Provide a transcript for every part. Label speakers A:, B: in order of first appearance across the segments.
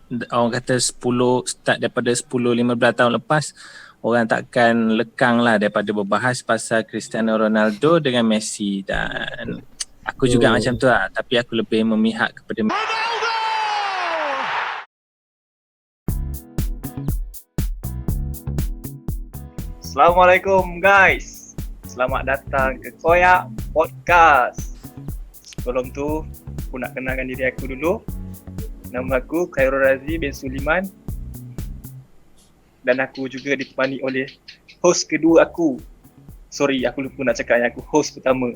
A: orang kata 10 start daripada 10-15 tahun lepas, orang takkan lekang lah daripada berbahas pasal Cristiano Ronaldo dengan Messi. Dan aku juga macam tu lah, tapi aku lebih memihak kepada
B: Assalamualaikum guys. Selamat datang ke Koyak Podcast. Sebelum tu, aku nak kenalkan diri aku dulu. Nama aku Khairul Razi bin Suliman. Dan aku juga ditemani oleh host kedua aku. Sorry, aku lupa nak cakap yang aku host pertama.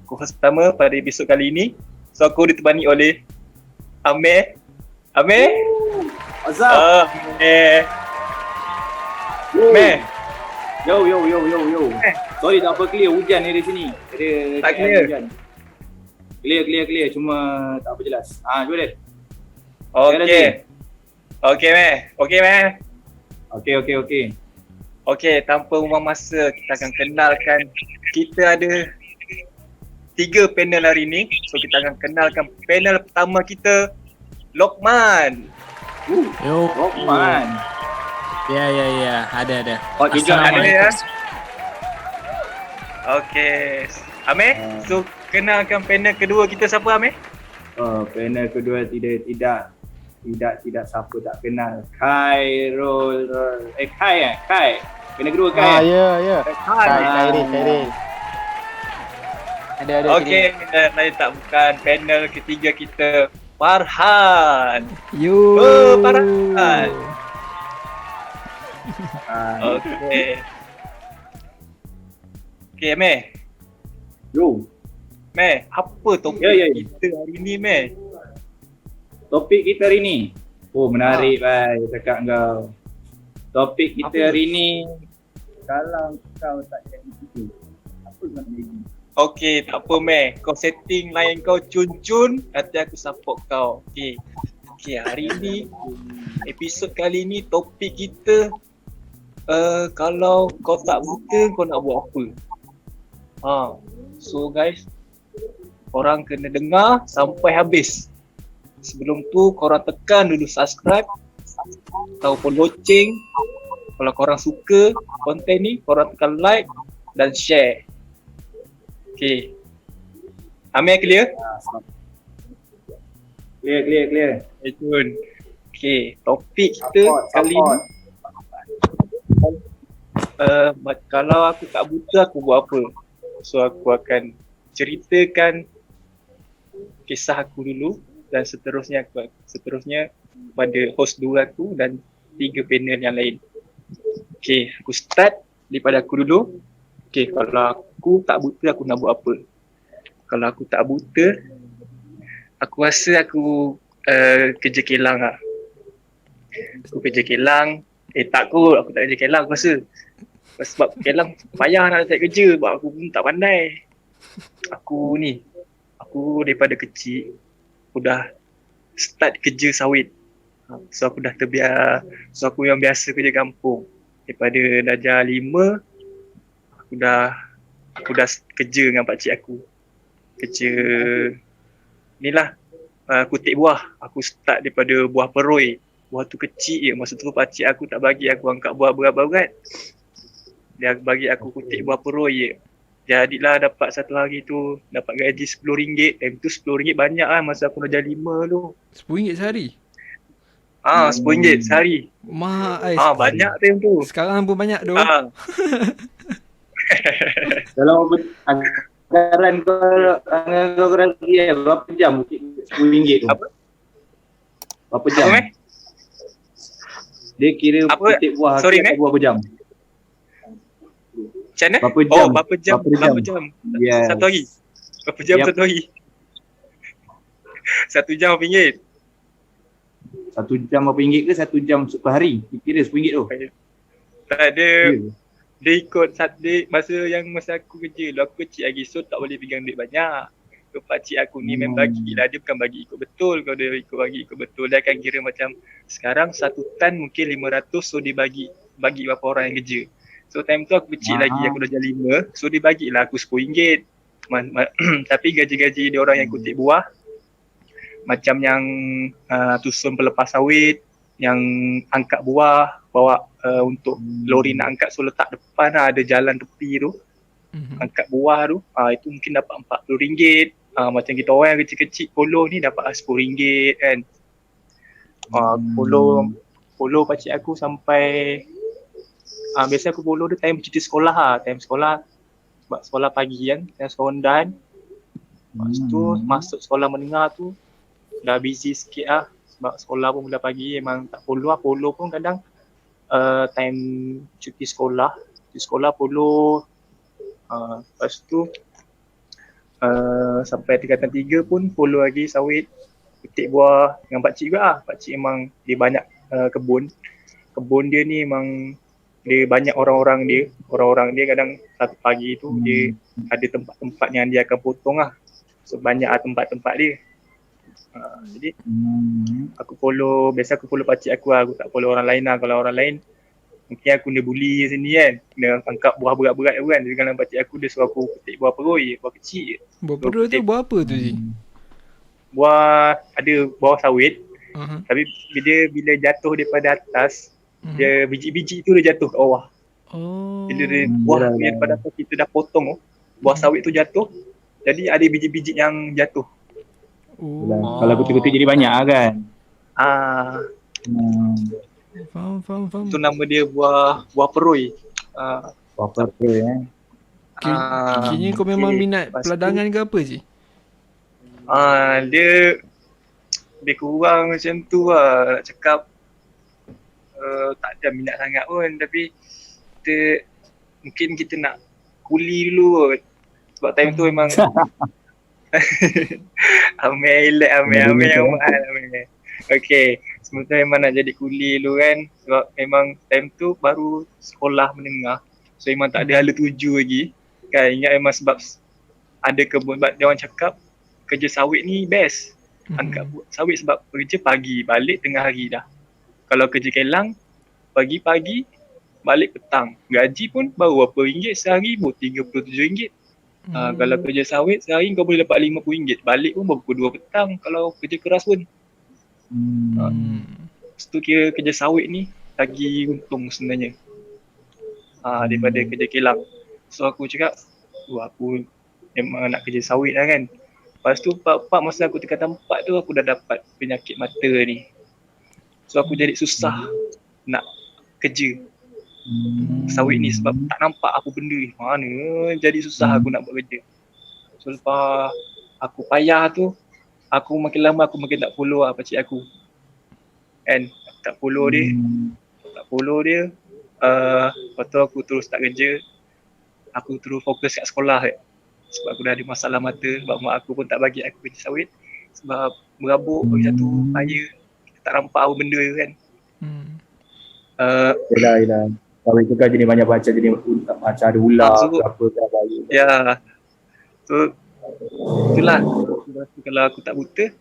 B: Aku host pertama pada episod kali ini. So aku ditemani oleh Amir. Amir?
C: What's up?
B: Amir. Amir.
C: Yo. Sorry tak apa clear, hujan ni di sini.
B: Tak clear?
C: Hujan. Clear. Cuma tak apa jelas. Cuba deh.
B: Okey, Meh. Okey, tanpa buang masa, kita akan kenalkan. Kita ada 3 panel hari ni. So, kita akan kenalkan panel pertama kita, Lokman.
A: Yo,
C: Lokman.
A: Ya, ada.
C: Oh, tunjuk ada
B: ya. Okey. Amir, so kenalkan panel kedua kita siapa, Amir?
C: Panel kedua tidak siapa tak kenal. Kai. Panel kedua Kai.
D: Ya. Khairi. Ada.
B: Okey, lain tak bukan panel ketiga kita, Farhan.
D: Yo.
B: Farhan. Okey, Meh.
C: Yo.
B: Meh, apa topik
C: Ya.
B: kita hari ni, Meh?
C: Topik kita hari ni. Menarik bai cakap kau. Topik kita hari ni, kalau kau tak jadi itu, apa kau nak jadi?
B: Okey, tak apa, Meh. Kau setting line kau cun-cun, nanti aku support kau. Okey, hari ni, episod kali ni topik kita, kalau kau tak buta, kau nak buat apa? So guys, korang kena dengar sampai habis. Sebelum tu, korang tekan dulu subscribe ataupun loceng. Kalau korang suka konten ni, korang tekan like dan share. Okey. Amir clear?
C: Clear.
B: Jun. Okey, topik kita kali ni, kalau aku tak buta, aku buat apa? So aku akan ceritakan kisah aku dulu dan seterusnya pada host 2 aku dan 3 panel yang lain. Okey, aku start daripada aku dulu. Okey, kalau aku tak buta, aku nak buat apa? Kalau aku tak buta, aku rasa aku kerja kilang lah. Aku kerja kilang. Aku tak kerja kilang aku rasa. Sebab kilang payah nak cari kerja, sebab aku pun tak pandai. Aku daripada kecil, aku dah start kerja sawit. So aku dah terbiar, so aku yang biasa kerja kampung. Daripada darjah 5, aku dah kerja dengan pakcik aku. Kerja inilah, kutik buah. Aku start daripada buah peroi. Buah tu kecil je. Masa tu pakcik aku tak bagi aku angkat buah berat-berat. Dia bagi aku kutik buah peroi je. Jadilah dapat satu hari tu dapat gaji RM10. Time tu RM10 banyak lah masa aku darjah 5 tu.
D: RM10 sehari?
B: RM10 sehari. Banyak time tu.
D: Sekarang pun banyak tu.
C: Kalau anggaran kau kerja berapa jam RM10 tu?
B: Apa?
C: Berapa jam?
B: Apa,
C: Dia kira petik buah berapa jam?
B: Macam mana?
C: Berapa jam?
B: Berapa jam?
C: Yes.
B: Satu hari? Berapa jam satu hari? 1 jam RM1?
C: 1 jam RM1 ke 1 jam per hari? Kira RM10 tu?
B: Tak ada. Dia ikut masa aku kerja lah, aku kecil lagi, so tak boleh pegang duit banyak. So pakcik aku ni memang bagilah, dia bukan bagi ikut betul. Kalau dia bagi ikut betul, dia akan kira macam sekarang 1 tan mungkin 500, so dia bagi berapa orang yang kerja. So time tu aku kecil lagi, aku darjah 5, so dia bagilah aku RM10. Tapi gaji-gaji dia orang yang kutip buah macam yang tusun pelepas sawit, yang angkat buah, bawa untuk lori nak angkat, so letak depan ada jalan tepi tu, angkat buah tu, itu mungkin dapat RM40. Macam kita orang yang kecil-kecil polo ni dapat RM10 kan. Polo pakcik aku sampai biasa aku polo dia time cuti sekolah lah. Time sekolah sebab sekolah pagi kan, time sekolah rendah. Lepas tu masuk sekolah menengah tu dah busy sikit lah sebab sekolah pun mula pagi, memang tak polo lah. Polo pun kadang time cuti sekolah polo. Lepas tu sampai tingkatan 3 pun polo lagi sawit, petik buah dengan pakcik juga lah. Pakcik memang dia banyak kebun dia ni memang dia banyak orang-orang dia kadang satu pagi tu dia ada tempat-tempat yang dia akan potong lah. So banyak lah tempat-tempat dia. Jadi biasa aku follow pakcik aku lah, aku tak follow orang lain lah. Kalau orang lain mungkin aku kena bully sini kan, kena angkat buah berat-berat tu kan. Jadi kalau pakcik aku dia suruh aku petik buah perui, buah kecil.
D: Buah perut tu buah apa tu Ji?
B: Ada buah sawit, tapi bila jatuh daripada atas, dia biji-biji tu dia jatuh kat bawah. Bila dia buah ni daripada atas kita dah potong tu, buah sawit tu jatuh, jadi ada biji-biji yang jatuh.
C: Kalau kutik-kutik jadi banyak lah kan.
D: Faham.
B: Itu nama dia buah perui.
C: Buah perui
D: Kini kau memang minat peladangan ke apa Ji?
B: Dia kurang macam tu lah nak cakap. Tak ada minat sangat pun, tapi mungkin kita nak kuli dulu kot. Sebab time tu memang Amai yang mahal. Okay, sebenarnya memang nak jadi kuli dulu kan. Sebab memang time tu baru sekolah menengah, so memang tak ada hala tuju lagi kan. Ingat memang sebab ada kebun, sebab dia orang cakap kerja sawit ni best. Angkat sawit sebab kerja pagi, balik tengah hari dah. Kalau kerja kelang, pagi-pagi, balik petang. Gaji pun baru berapa ringgit sehari, baru RM37. Kalau kerja sawit, sehari kau boleh dapat RM50. Balik pun baru pukul 2 petang kalau kerja keras pun. Lepas tu kira kerja sawit ni lagi untung sebenarnya daripada kerja kelang. So aku cakap, aku memang nak kerja sawit lah kan. Lepas tu masa aku tingkatan 4 tu aku dah dapat penyakit mata ni. So aku jadi susah nak kerja sawit ni sebab tak nampak apa benda ni. Mana jadi susah aku nak buat kerja. So lepas aku payah tu, aku makin lama aku makin tak follow lah pakcik aku. Kan, tak follow dia. Lepas tu aku terus tak kerja. Aku terus fokus kat sekolah sebab aku dah ada masalah mata. Sebab mak aku pun tak bagi aku kerja sawit sebab berabuk, bagi satu air, tak nampak apa benda kan.
C: Yelah. Sawit tu kan jadi banyak baca, jadi macam ada ular ke apa ke bahaya.
B: Ya. So itulah. Kalau aku tak buta,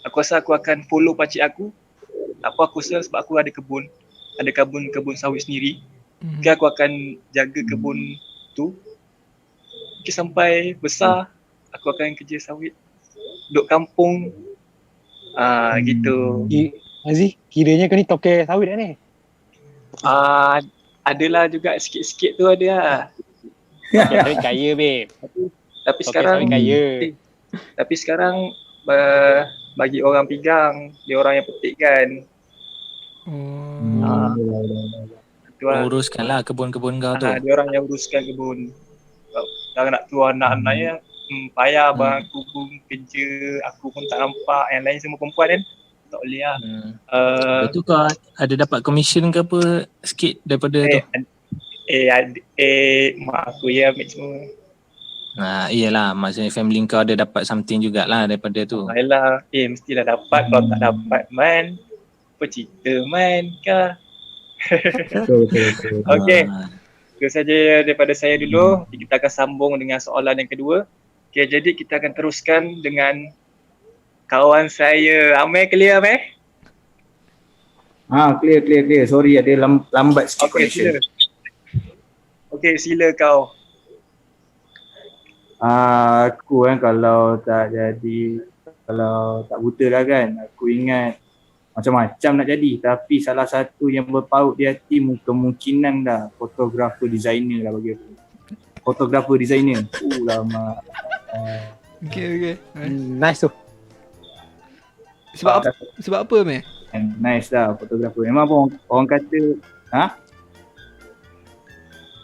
B: aku rasa aku akan follow pakcik aku. Aku rasa sebab aku ada kebun sawit sendiri. Mungkin aku akan jaga kebun tu. Mungkin sampai besar aku akan kerja sawit. Duduk kampung. Gitu.
E: Aziz, kiranya kau ni toke sawit dah ni?
B: Adalah juga sikit-sikit tu ada lah.
E: Tapi kaya babe.
B: Tapi
E: Toke
B: sekarang
E: sawit kaya.
B: Tapi sekarang bagi orang pegang, dia orang yang petik kan.
A: Uruskanlah kebun-kebun kau tu.
B: Dia orang yang uruskan kebun. Dah nak tua anak-anaknya, payah abang aku pun kerja, aku pun tak nampak. Yang lain semua perempuan kan, tak boleh lah.
A: Betul kau ada dapat commission ke apa sikit daripada tu?
B: Mak aku ya ambil semua.
A: Iyalah, maksudnya family kau ada dapat something jugalah daripada tu.
B: Yalah, mestilah dapat. Kalau tak dapat man, apa cerita man kah?
C: Betul.
B: Okay, itu saja daripada saya dulu. Kita akan sambung dengan soalan yang kedua. Okay, jadi kita akan teruskan dengan kawan saya. Amir, clear Amir?
C: Clear. Sorry ada lambat sikit connection.
B: Okay, sila kau.
C: Aku kalau tak jadi Kalau tak buta lah kan, aku ingat macam-macam nak jadi, tapi salah satu yang berpaut di hati kemungkinan dah fotografer designer lah bagi aku. Fotografer designer. Lama.
D: Okay.
E: Nice tu.
D: Sebab apa meh?
C: Nice lah fotografer. Memang pun orang kata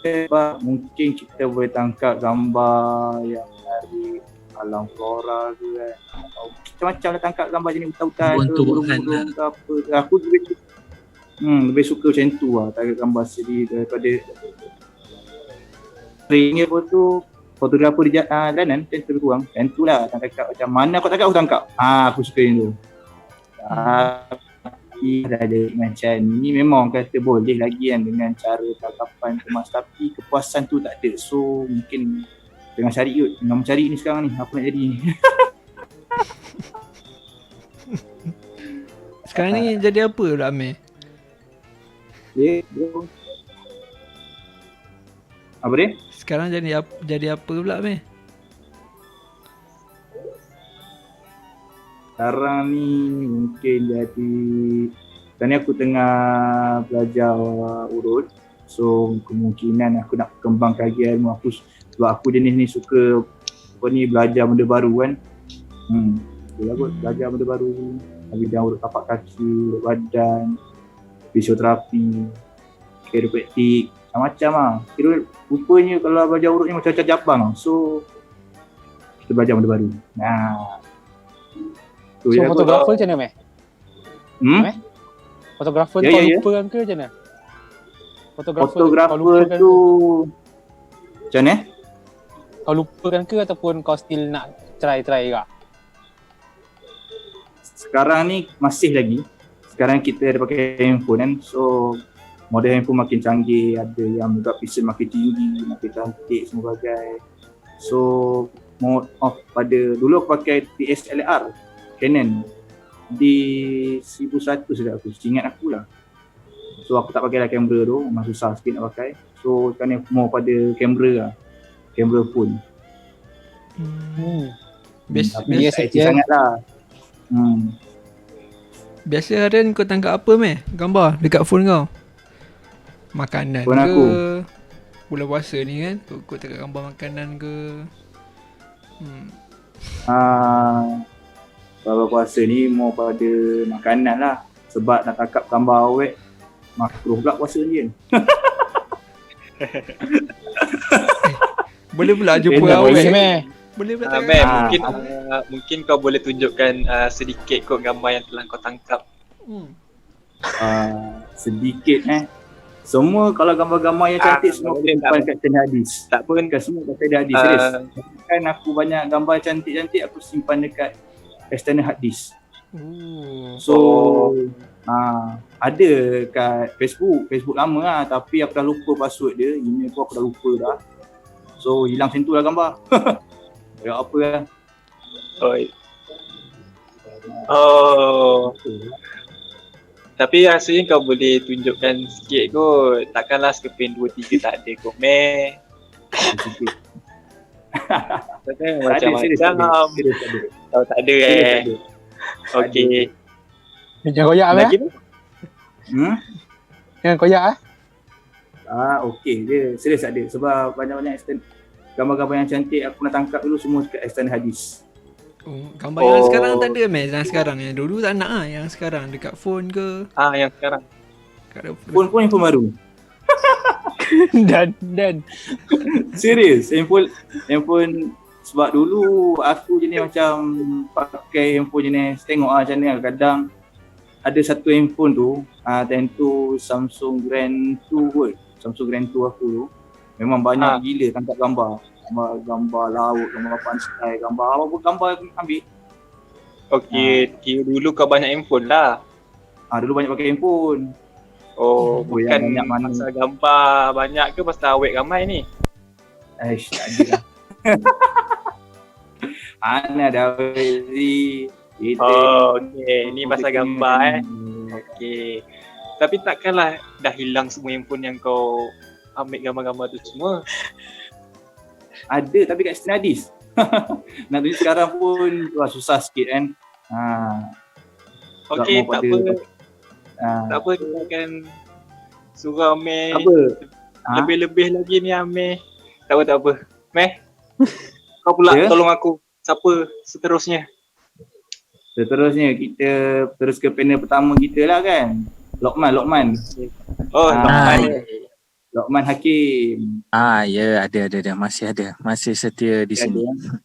C: sebab mungkin kita boleh tangkap gambar yang dari alam flora ke kan. Macam-macam lah tangkap gambar jenis hutan-hutan ke, burung-burung ke apa. Aku lebih suka macam tu lah, tangkap gambar sendiri daripada ringnya pun tu fotografer di jalanan macam tu lebih kurang. Macam tu lah tangkap macam mana aku tangkap, aku tangkap. Aku suka yang tu. Tapi ada macam ni memang kata boleh lagi kan dengan cara tangkapan kemas, tapi kepuasan tu tak ada. So mungkin tengah cari kot, tengah mencari ni sekarang ni, apa nak jadi ni.
D: Sekarang ni jadi apa pula Amir?
C: Apa dia?
D: Sekarang jadi apa pula Amir?
C: Sekarang ni mungkin jadi, sekarang ni aku tengah belajar urut. So kemungkinan aku nak kembangkan lagi ilmu aku, sebab aku jenis ni suka belajar benda baru kan. Belajar benda baru, bidang urut tapak kaki, urut badan, fisioterapi, chiropraktik, macam-macam lah. Kira rupanya kalau belajar urut ni macam-macam cabang. So kita belajar benda baru.
E: So fotografer macam mana meh? Fotografer tu kau lupakan ke macam mana?
C: Fotografer tu macam mana?
E: Kau lupakan ke ataupun kau still nak try juga?
C: Sekarang ni masih lagi. Sekarang kita ada pakai handphone kan. So model handphone makin canggih, ada yang megapixel makin tinggi, makin cantik semua bagai. So mode off pada dulu aku pakai DSLR Canon di 1100 sudah aku, ingat aku lah. So aku tak pakai lah kamera tu, memang susah sikit nak pakai. So sekarang ni mau pada kamera lah, kamera phone.
D: Biasa
C: sangat lah.
D: Biasa harian kau tangkap apa meh? Gambar dekat phone kau? Makanan
C: phone
D: ke?
C: Aku.
D: Bulan puasa ni kan, kau tangkap gambar makanan ke?
C: Kalau puasa ni mau pada makanan lah. Sebab nak tangkap gambar awet makruh pula puasa ni kan.
D: Boleh pula jumpa awet meh. Boleh pula
B: mungkin kau boleh tunjukkan sedikit kot gambar yang telah kau tangkap.
C: Sedikit semua kalau gambar-gambar yang cantik semua aku simpan kat channel hadis. Tak pun kat semua kat channel hadis. Serius. Kan aku banyak gambar cantik-cantik aku simpan dekat external hard disk. So ada kat Facebook lama lah, tapi aku dah lupa password dia, email aku dah lupa dah. So hilang macam tu lah gambar. Ya apa lah.
B: Tapi rasanya kau boleh tunjukkan sikit kot. Takkanlah sekeping 2-3 tak ada kot meh. Macam-macam. Kalau tak ada Okey.
E: Jangan koyak
B: lagi
E: ni. Jangan koyak
C: okey je. Serius ada. Sebab banyak-banyak extend gambar-gambar yang cantik aku nak tangkap dulu semua dekat extend hadis.
D: Gambar yang sekarang tak ada meh. Yang sekarang yang dulu tak nak yang sekarang dekat phone ke?
B: Yang sekarang.
C: Phone baru.
E: Dan
C: serius, handphone sebab dulu aku jenis macam pakai handphone jenis tengok macam ni kadang ada satu handphone tu time tu Samsung Grand 2 kot. Samsung Grand 2 aku tu memang banyak gila tangkap gambar laut, gambar pantai, gambar apa gambar aku ambil.
B: Okey, dulu kau banyak handphone lah.
C: Dulu banyak pakai handphone.
B: Bukan banyak pasal gambar banyak ke pasal awet ramai ni?
C: Tak ada lah. Ana dah beli.
B: Okey, ni pasal gambar Okey. Tapi takkanlah dah hilang semua handphone yang kau ambil gambar-gambar tu semua?
C: Ada tapi kat external disk. Nak tunjuk sekarang pun susah sikit kan.
B: Okey,
C: Sebab
B: tak
C: pada-
B: apa.
C: Ah,
B: Tak apa, kita akan suruh Amir
C: apa? Ha?
B: lebih-lebih lagi ni Amir. Tak apa. Meh, kau pula
C: Ya?
B: tolong aku. Siapa seterusnya?
C: Seterusnya kita terus ke panel pertama kita lah kan. Lokman.
B: Oh,
C: Ah,
B: Lokman.
C: Lokman Hakim.
A: Ya, ada. Masih setia di sini.
C: Ada.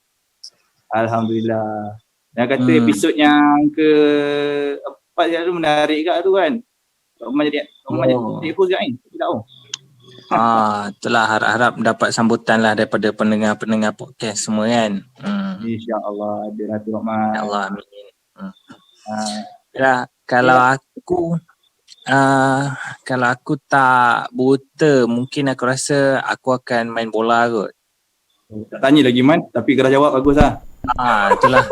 C: Alhamdulillah. Yang kata episod yang ke 4 yang tu menarik kat tu kan. Lokman jadi host kat ni. Aku tak tahu.
A: Itulah harap-harap mendapat sambutan lah daripada pendengar-pendengar podcast semua kan.
C: InsyaAllah ada lah tu Lokman.
A: Ya Allah, amin.
C: Ah,
A: Ya, kalau aku tak buta, mungkin aku rasa aku akan main bola kot.
C: tak tanya lagi Man, tapi kalau jawab bagus lah.
A: Itulah.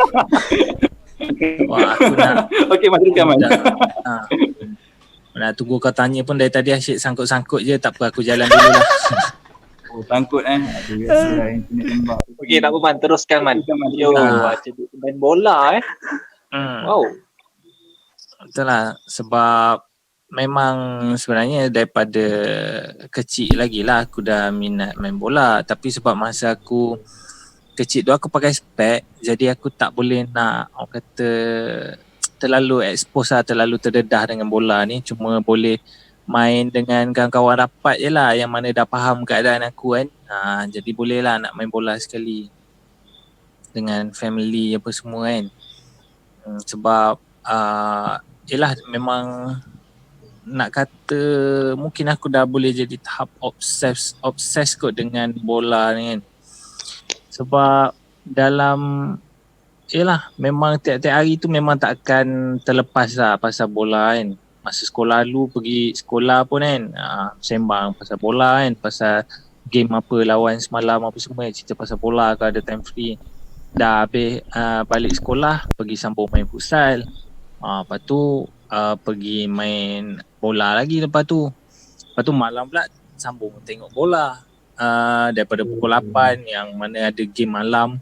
A: Wah, aku nak
C: Okey, Mas teruskan Man.
A: nak tunggu kau tanya pun dari tadi asyik sangkut-sangkut je. Tak apa, aku jalan dulu lah.
C: Sangkut Aduh, biasa lah internet lembab.
B: Okey, tak apa Man, teruskan Man. Yo, jadi main bola Wow.
A: Itulah sebab memang sebenarnya daripada kecil lagi lah aku dah minat main bola. Tapi sebab masa aku kecil tu aku pakai spek, jadi aku tak boleh nak orang kata terlalu expose lah, terlalu terdedah dengan bola ni. Cuma boleh main dengan kawan-kawan rapat je lah yang mana dah faham keadaan aku kan. Jadi boleh lah nak main bola sekali dengan family apa semua kan. Sebab yelah memang nak kata mungkin aku dah boleh jadi tahap obses kot dengan bola ni kan. Sebab dalam yelah memang tiap-tiap hari tu memang tak akan terlepas lah pasal bola kan. Masa sekolah dulu pergi sekolah pun kan sembang pasal bola kan, pasal game apa lawan semalam apa semua, cerita pasal bola kalau ada time free. Dah habis balik sekolah pergi sambung main futsal. Lepas tu pergi main bola lagi lepas tu. Lepas tu malam pula sambung tengok bola. Daripada pukul 8 yang mana ada game malam.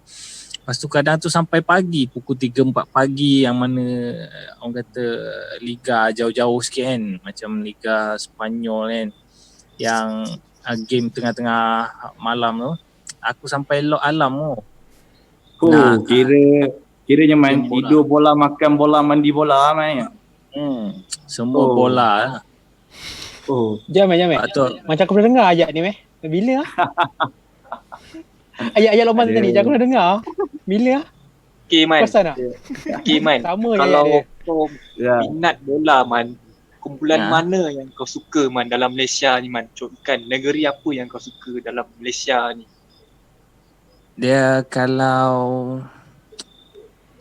A: Lepas tu kadang tu sampai pagi, pukul 3-4 pagi yang mana orang kata liga jauh-jauh sikit kan. Macam liga Sepanyol kan. Yang game tengah-tengah malam tu. Aku sampai lock alarm tu.
C: Kiranya main
A: Game bola.
C: tidur bola, makan bola, mandi bola main.
A: Semua bola lah.
E: Jam.
A: Lepas tu
E: Macam aku pernah dengar ayat ni Bila ayat Lokman tadi aku pernah dengar. Bila
B: Okey Man.
E: Perasan tak?
B: Okey Man.
E: Sama je
B: Kalau
E: ayat dia.
B: kau
C: Ya.
B: minat bola Man, kumpulan
A: Ya.
B: mana yang kau suka Man dalam Malaysia ni Man? Contohkan negeri apa yang kau suka dalam Malaysia ni?
A: dia kalau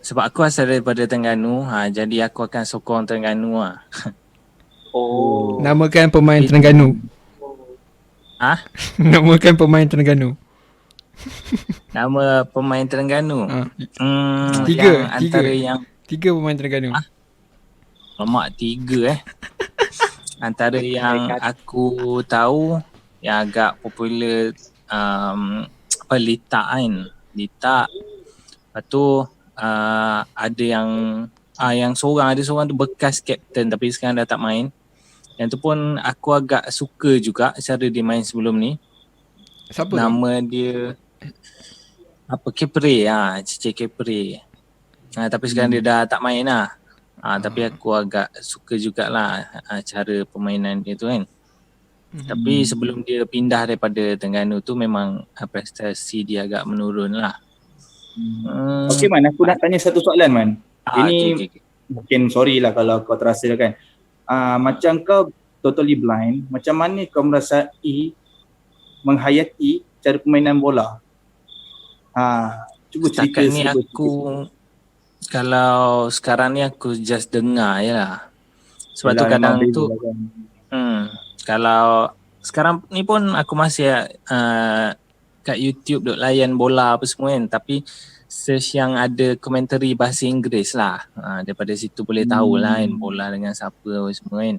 A: sebab aku asal daripada Terengganu, jadi aku akan sokong Terengganu lah.
B: Oh.
D: Namakan pemain Terengganu. Namakan pemain Terengganu.
A: Nama pemain Terengganu.
D: Tiga.
A: Yang antara yang
D: 3 pemain Terengganu.
A: lemak 3 antara yang aku tahu yang agak popular Litak kan. Litak. Lepas tu ada yang seorang tu bekas kapten tapi sekarang dah tak main. Yang tu pun aku agak suka juga cara dia main sebelum ni.
D: Siapa tu?
A: Nama dia Kepre, Cici Kepre. Tapi sekarang dia dah tak main lah. Tapi aku agak suka jugalah cara permainan dia tu kan. Tapi sebelum dia pindah daripada Terengganu tu memang prestasi dia agak menurun lah.
C: Okey Man, aku nak tanya satu soalan Man. Ini
A: okay.
C: mungkin sorry lah kalau kau terasa kan. Macam kau totally blind, macam mana kau merasai menghayati cara permainan bola? Cuba cerita
A: Setakat ni
C: sikit.
A: aku kalau sekarang ni aku just dengar je lah. Sebab tu kadang tu kalau sekarang ni pun aku masih kat YouTube duk layan bola apa semua kan, tapi search yang ada komentari bahasa Inggeris lah. Daripada situ boleh tahu lah kan bola dengan siapa apa semua kan.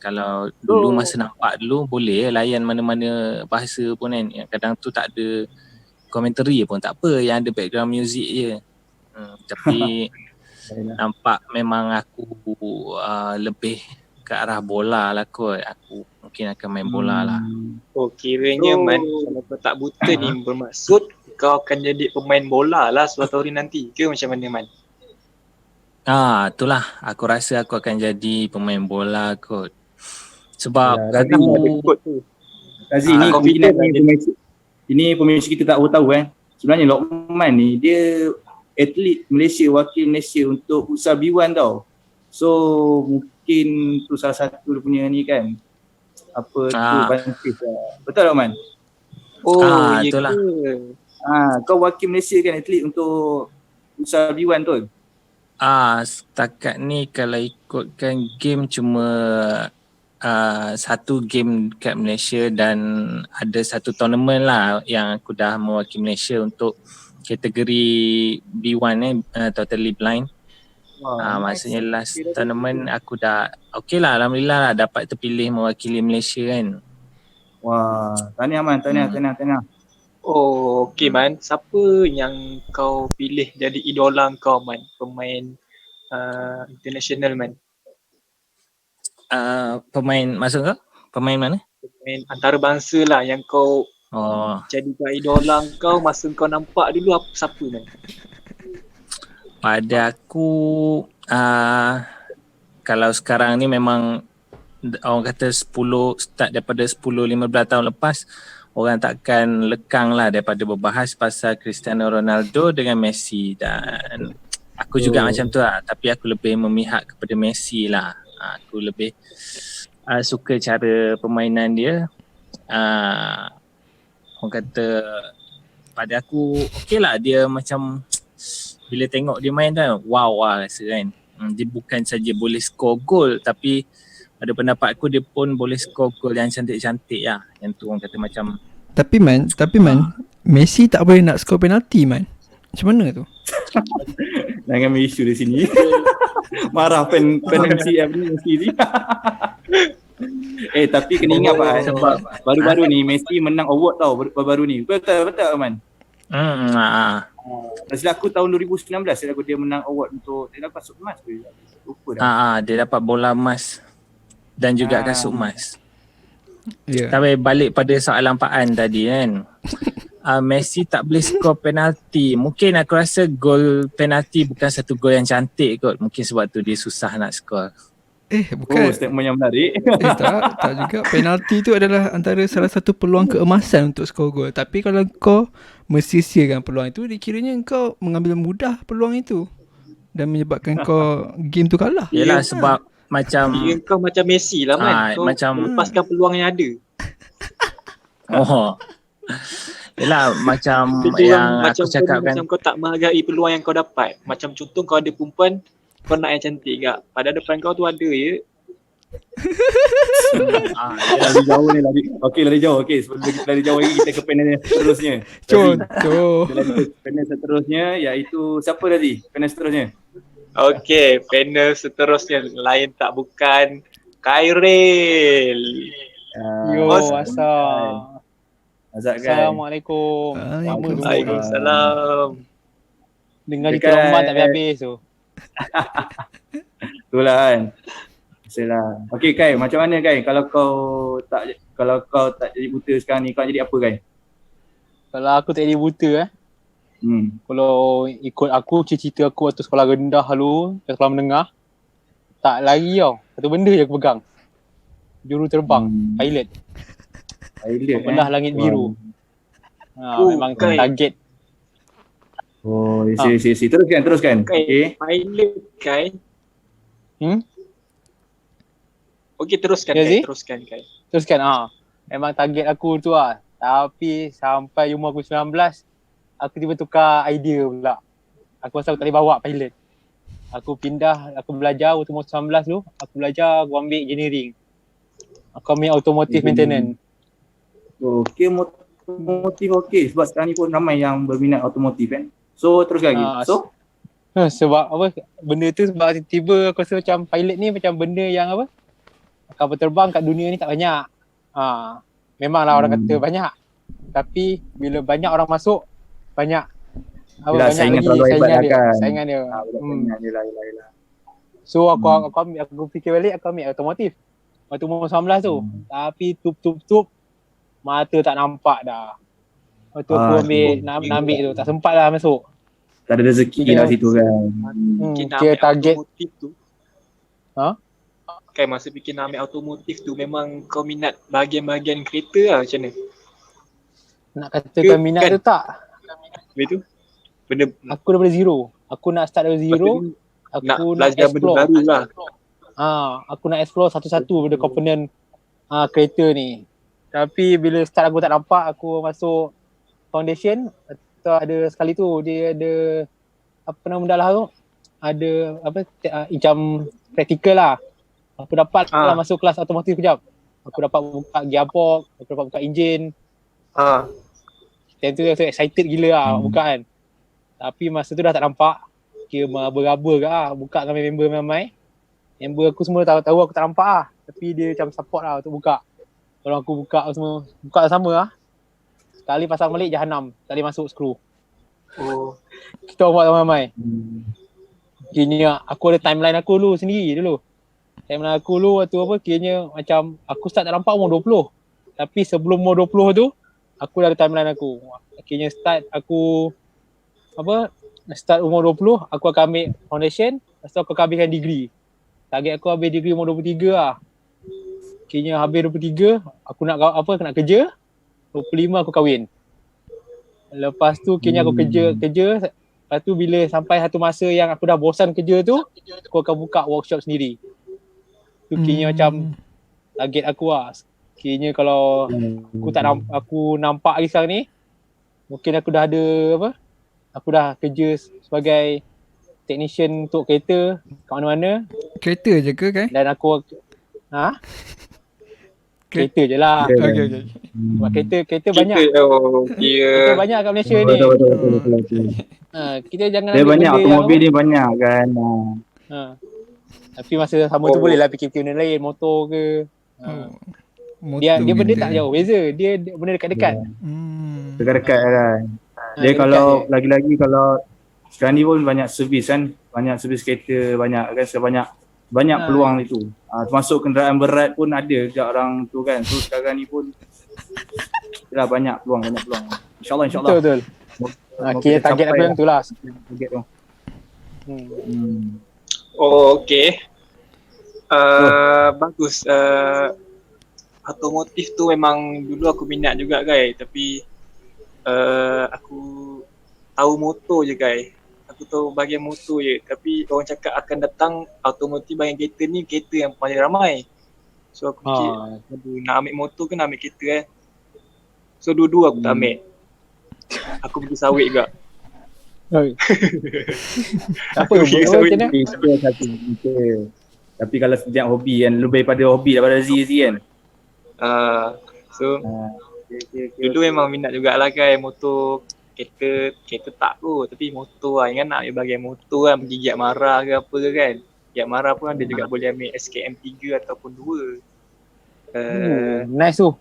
A: Kalau dulu masa nampak dulu boleh layan mana-mana bahasa pun kan. Yang kadang tu tak ada commentary pun tak apa, yang ada background music je. Tapi nampak memang aku lebih ke arah bola lah kot. Aku mungkin akan main bola lah.
B: Oh, kiranya Man, kalau kau tak buta ni bermaksud kau akan jadi pemain bola lah suatu hari nanti ke macam mana Man?
A: Itulah. Aku rasa aku akan jadi pemain bola kot. Sebab
C: Razi,
B: Kot tu.
C: Razi ni
B: confident
C: kemungkinan ini pemirsa kita tak tahu kan. Sebenarnya Lokman ni dia atlet Malaysia, wakil Malaysia untuk futsal B1 tau. So mungkin tu salah satu dia punya ni kan. Apa tu advantage lah. Betul Lokman?
B: Oh, ya
A: itulah.
B: ke?
C: Kau wakil Malaysia kan atlet untuk futsal B1 tu.
A: Setakat ni kalau ikutkan game cuma satu game kat Malaysia dan ada satu tournament lah yang aku dah mewakili Malaysia untuk kategori B1 totally blind. Maksudnya last tournament aku dah okey lah, alhamdulillah lah dapat terpilih mewakili Malaysia kan.
C: Wah, tahniah Man, tahniah.
B: Oh, okey Man. Siapa yang kau pilih jadi idola kau Man? Pemain international Man.
A: Pemain maksud kau? Pemain mana?
B: Pemain antarabangsa lah yang kau jadikan idola kau masa kau nampak dulu siapa Man?
A: Pada aku kalau sekarang ni memang orang kata 10 start daripada 10-15 tahun lepas orang takkan lekang lah daripada berbahas pasal Cristiano Ronaldo dengan Messi, dan aku juga macam tu lah, tapi aku lebih memihak kepada Messi lah. Aku lebih suka cara permainan dia. Orang kata pada aku okey lah, dia macam bila tengok dia main kan, wow lah rasa kan. Dia bukan saja boleh score gol, tapi pada pendapat aku dia pun boleh score gol yang cantik-cantik lah. Yang tu orang kata macam
D: Tapi man, Messi tak boleh nak score penalti Man. Macam mana tu?
C: Jangan ambil isu di sini. Marah pen MCF ni Messi ni. Tapi kena ingat Pak, sebab baru-baru ni Messi menang award tau baru-baru ni. Betul Man? Silap aku tahun 2019 dia menang award untuk dia dapat kasut emas ke? Lupa dah.
A: dia dapat bola emas dan juga kasut emas.
D: Ya.
A: Tapi balik pada soalan Pak An tadi kan. Messi tak boleh skor penalti. Mungkin aku rasa gol penalti bukan satu gol yang cantik kot. Mungkin sebab tu dia susah nak skor.
D: Bukan.
C: Statement yang menarik.
D: Tak juga. Penalti tu adalah antara salah satu peluang keemasan untuk skor gol. Tapi kalau kau mensia-siakan peluang itu, dikiranya kau mengambil mudah peluang itu dan menyebabkan kau game tu kalah.
A: Yelah sebab macam
B: kau macam Messi lah Man. Kau lepaskan peluang yang ada.
A: Yelah macam
B: Itu
A: yang
B: macam
A: aku cakap kan.
B: Macam kau tak menghargai peluang yang kau dapat. Macam contoh kau ada perempuan, kau nak yang cantik tak? Pada depan kau tu ada je.
C: Lari jauh ni lari. Okey, lari jauh. Okey, sebelum kita lari jauh lagi kita ke panel seterusnya.
D: Contoh.
C: Kita lanjut panel seterusnya iaitu siapa tadi? Panel seterusnya.
B: Okey, panel seterusnya lain tak bukan Khairil.
E: Yo, asal.
C: Azad kan.
E: Assalamualaikum.
B: Waalaikumsalam.
E: Dengar cerita Rahman tak habis tu.
C: Itulah kan. Biasalah. Okey Kai, macam mana Kai kalau kau tak jadi buta sekarang ni, kau jadi apa Kai?
E: Kalau aku tak jadi buta kalau ikut aku cita-cita aku waktu sekolah rendah dulu, sekolah menengah, tak lari tau. Satu benda je aku pegang. Juru terbang, pilot. Membelah langit biru. Memang target.
C: Isi. Teruskan.
B: Okey. Pilot Kai. Okey, teruskan Kai.
E: Memang target aku tu lah. Tapi sampai umur aku 19, aku tiba tukar idea pula. Aku rasa aku tak boleh bawa pilot. Aku pindah, aku belajar waktu umur 19 tu, aku belajar, aku ambil engineering. Aku ambil automotive maintenance.
C: Okey, otomotif okey. Sebab sekarang ni pun ramai yang berminat otomotif kan. So teruskan lagi.
E: Sebab apa, benda tu sebab tiba-tiba aku rasa macam pilot ni macam benda yang apa, kapal terbang kat dunia ni tak banyak. Memanglah orang kata banyak. Tapi bila banyak orang masuk, banyak
C: Yelah,
E: banyak
C: saingan
E: lagi
C: terlalu hebat lah
E: dia.
C: kan.
E: Saingan dia.
C: Saingan dia lah.
E: So aku fikir balik, aku ambil otomotif waktu umur 19 tu. Tapi tup mata tak nampak dah. Waktu aku nak ambil tu tak sempat lah masuk.
C: Tak ada rezeki lah situ kan.
B: Mungkin nak
E: Kira
B: ambil
E: target.
B: automotif tu.
E: Ha?
B: Kan masa fikir nak ambil automotif tu memang kau minat bahagian-bahagian kereta lah macam mana?
E: Nak katakan minat
B: kan?
E: tu tak.
B: Habis tu benda
E: Aku daripada zero. Aku nak start dari zero. Aku
B: nak
E: nak
B: belajar benda
E: explore.
B: baru lah.
E: Aku nak explore satu-satu benda komponen kereta ni. Tapi bila start aku tak nampak, aku masuk foundation. Atau ada sekali tu dia ada apa nama benda lah tu? Ada apa macam praktikal lah. Aku dapat lah masuk kelas automotif kejap. Aku dapat buka gearbox, aku dapat buka enjin. Time tu aku excited gila lah buka kan. Tapi masa tu dah tak nampak. Kira meraba-raba ke lah. Buka dengan member ramai. Member aku semua tahu aku tak nampak lah. Tapi dia macam support lah untuk buka. Kalau aku buka semua, buka sama lah. Sekali pasang balik Jahanam. Sekali masuk skru. Kita buat ramai-ramai. Kiranya aku ada timeline aku dulu sendiri dulu. Timeline aku dulu waktu apa, kiranya macam aku start tak nampak umur 20. Tapi sebelum umur 20 tu, aku dah ada timeline aku. Kiranya start aku start umur 20, aku akan ambil foundation. Lepas tu aku akan habiskan degree. Target aku habis degree umur 23 lah. Kiranya habis 23, aku nak kerja. 25 aku kahwin. Lepas tu kiranya aku kerja. Lepas tu bila sampai satu masa yang aku dah bosan kerja tu, aku akan buka workshop sendiri. Tu kiranya macam target aku lah. Kiranya kalau aku nampak lagi sekarang ni, mungkin aku dah ada aku dah kerja sebagai technician untuk kereta kat mana-mana.
D: Kereta je ke kan?
E: Dan aku kereta je lah.
D: Okay.
E: Sebab kereta banyak. Kereta banyak kat Malaysia ni.
C: Betul.
E: Kita jangan
C: Dia
E: ambil
C: banyak,
E: benda
C: automobil dia banyak kan.
E: Tapi masa sama tu boleh lah fikir-fikir benda lain, motor ke. Dia benda tak jauh beza. Dia benda dekat-dekat.
C: Dekat-dekat kan. Dia kalau lagi-lagi kalau sekarang ni pun banyak servis kan. Banyak servis kereta, banyak kan. Banyak peluang itu. Termasuk kenderaan berat pun ada dekat orang tu kan. So sekarang ni pun banyak peluang. InsyaAllah.
E: Betul. Kira target aku yang tu lah.
C: Target tu.
B: Okay. Bagus. Automotif tu memang dulu aku minat juga guys. Tapi aku tahu motor je guys. Aku tahu bahagian motor je. Tapi orang cakap akan datang automotif bahagian kereta ni kereta yang paling ramai. So aku fikir nak ambil motor ke nak ambil kereta So dua-dua aku tak ambil. Aku pergi sawit juga.
E: Apa macam mana?
C: Tapi kalau sejak hobi kan, lebih pada hobi daripada Z kan.
B: Dulu memang minat jugalah kan motor. Kereta tak kot, tapi motor lah. Ingat nak ambil bahagian motor kan, pergi Giat Mara ke apa ke kan. Giat Mara pun ada juga boleh ambil SKM 3 ataupun 2.
E: Nice tu.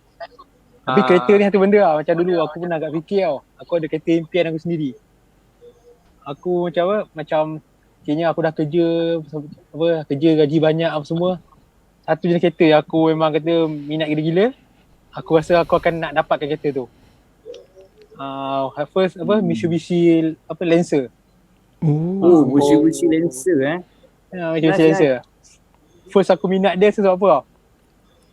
E: Tapi kereta ni satu benda lah. Macam dulu aku pernah agak fikir tau. Aku ada kereta impian aku sendiri. Aku macam kayaknya aku dah kerja kerja gaji banyak apa semua. Satu jenis kereta yang aku memang kata minat gila-gila. Aku rasa aku akan nak dapatkan kereta tu. First Mitsubishi Lancer.
C: Mitsubishi Lancer
E: Mitsubishi Lancer. First aku minat dia sebab apa tau?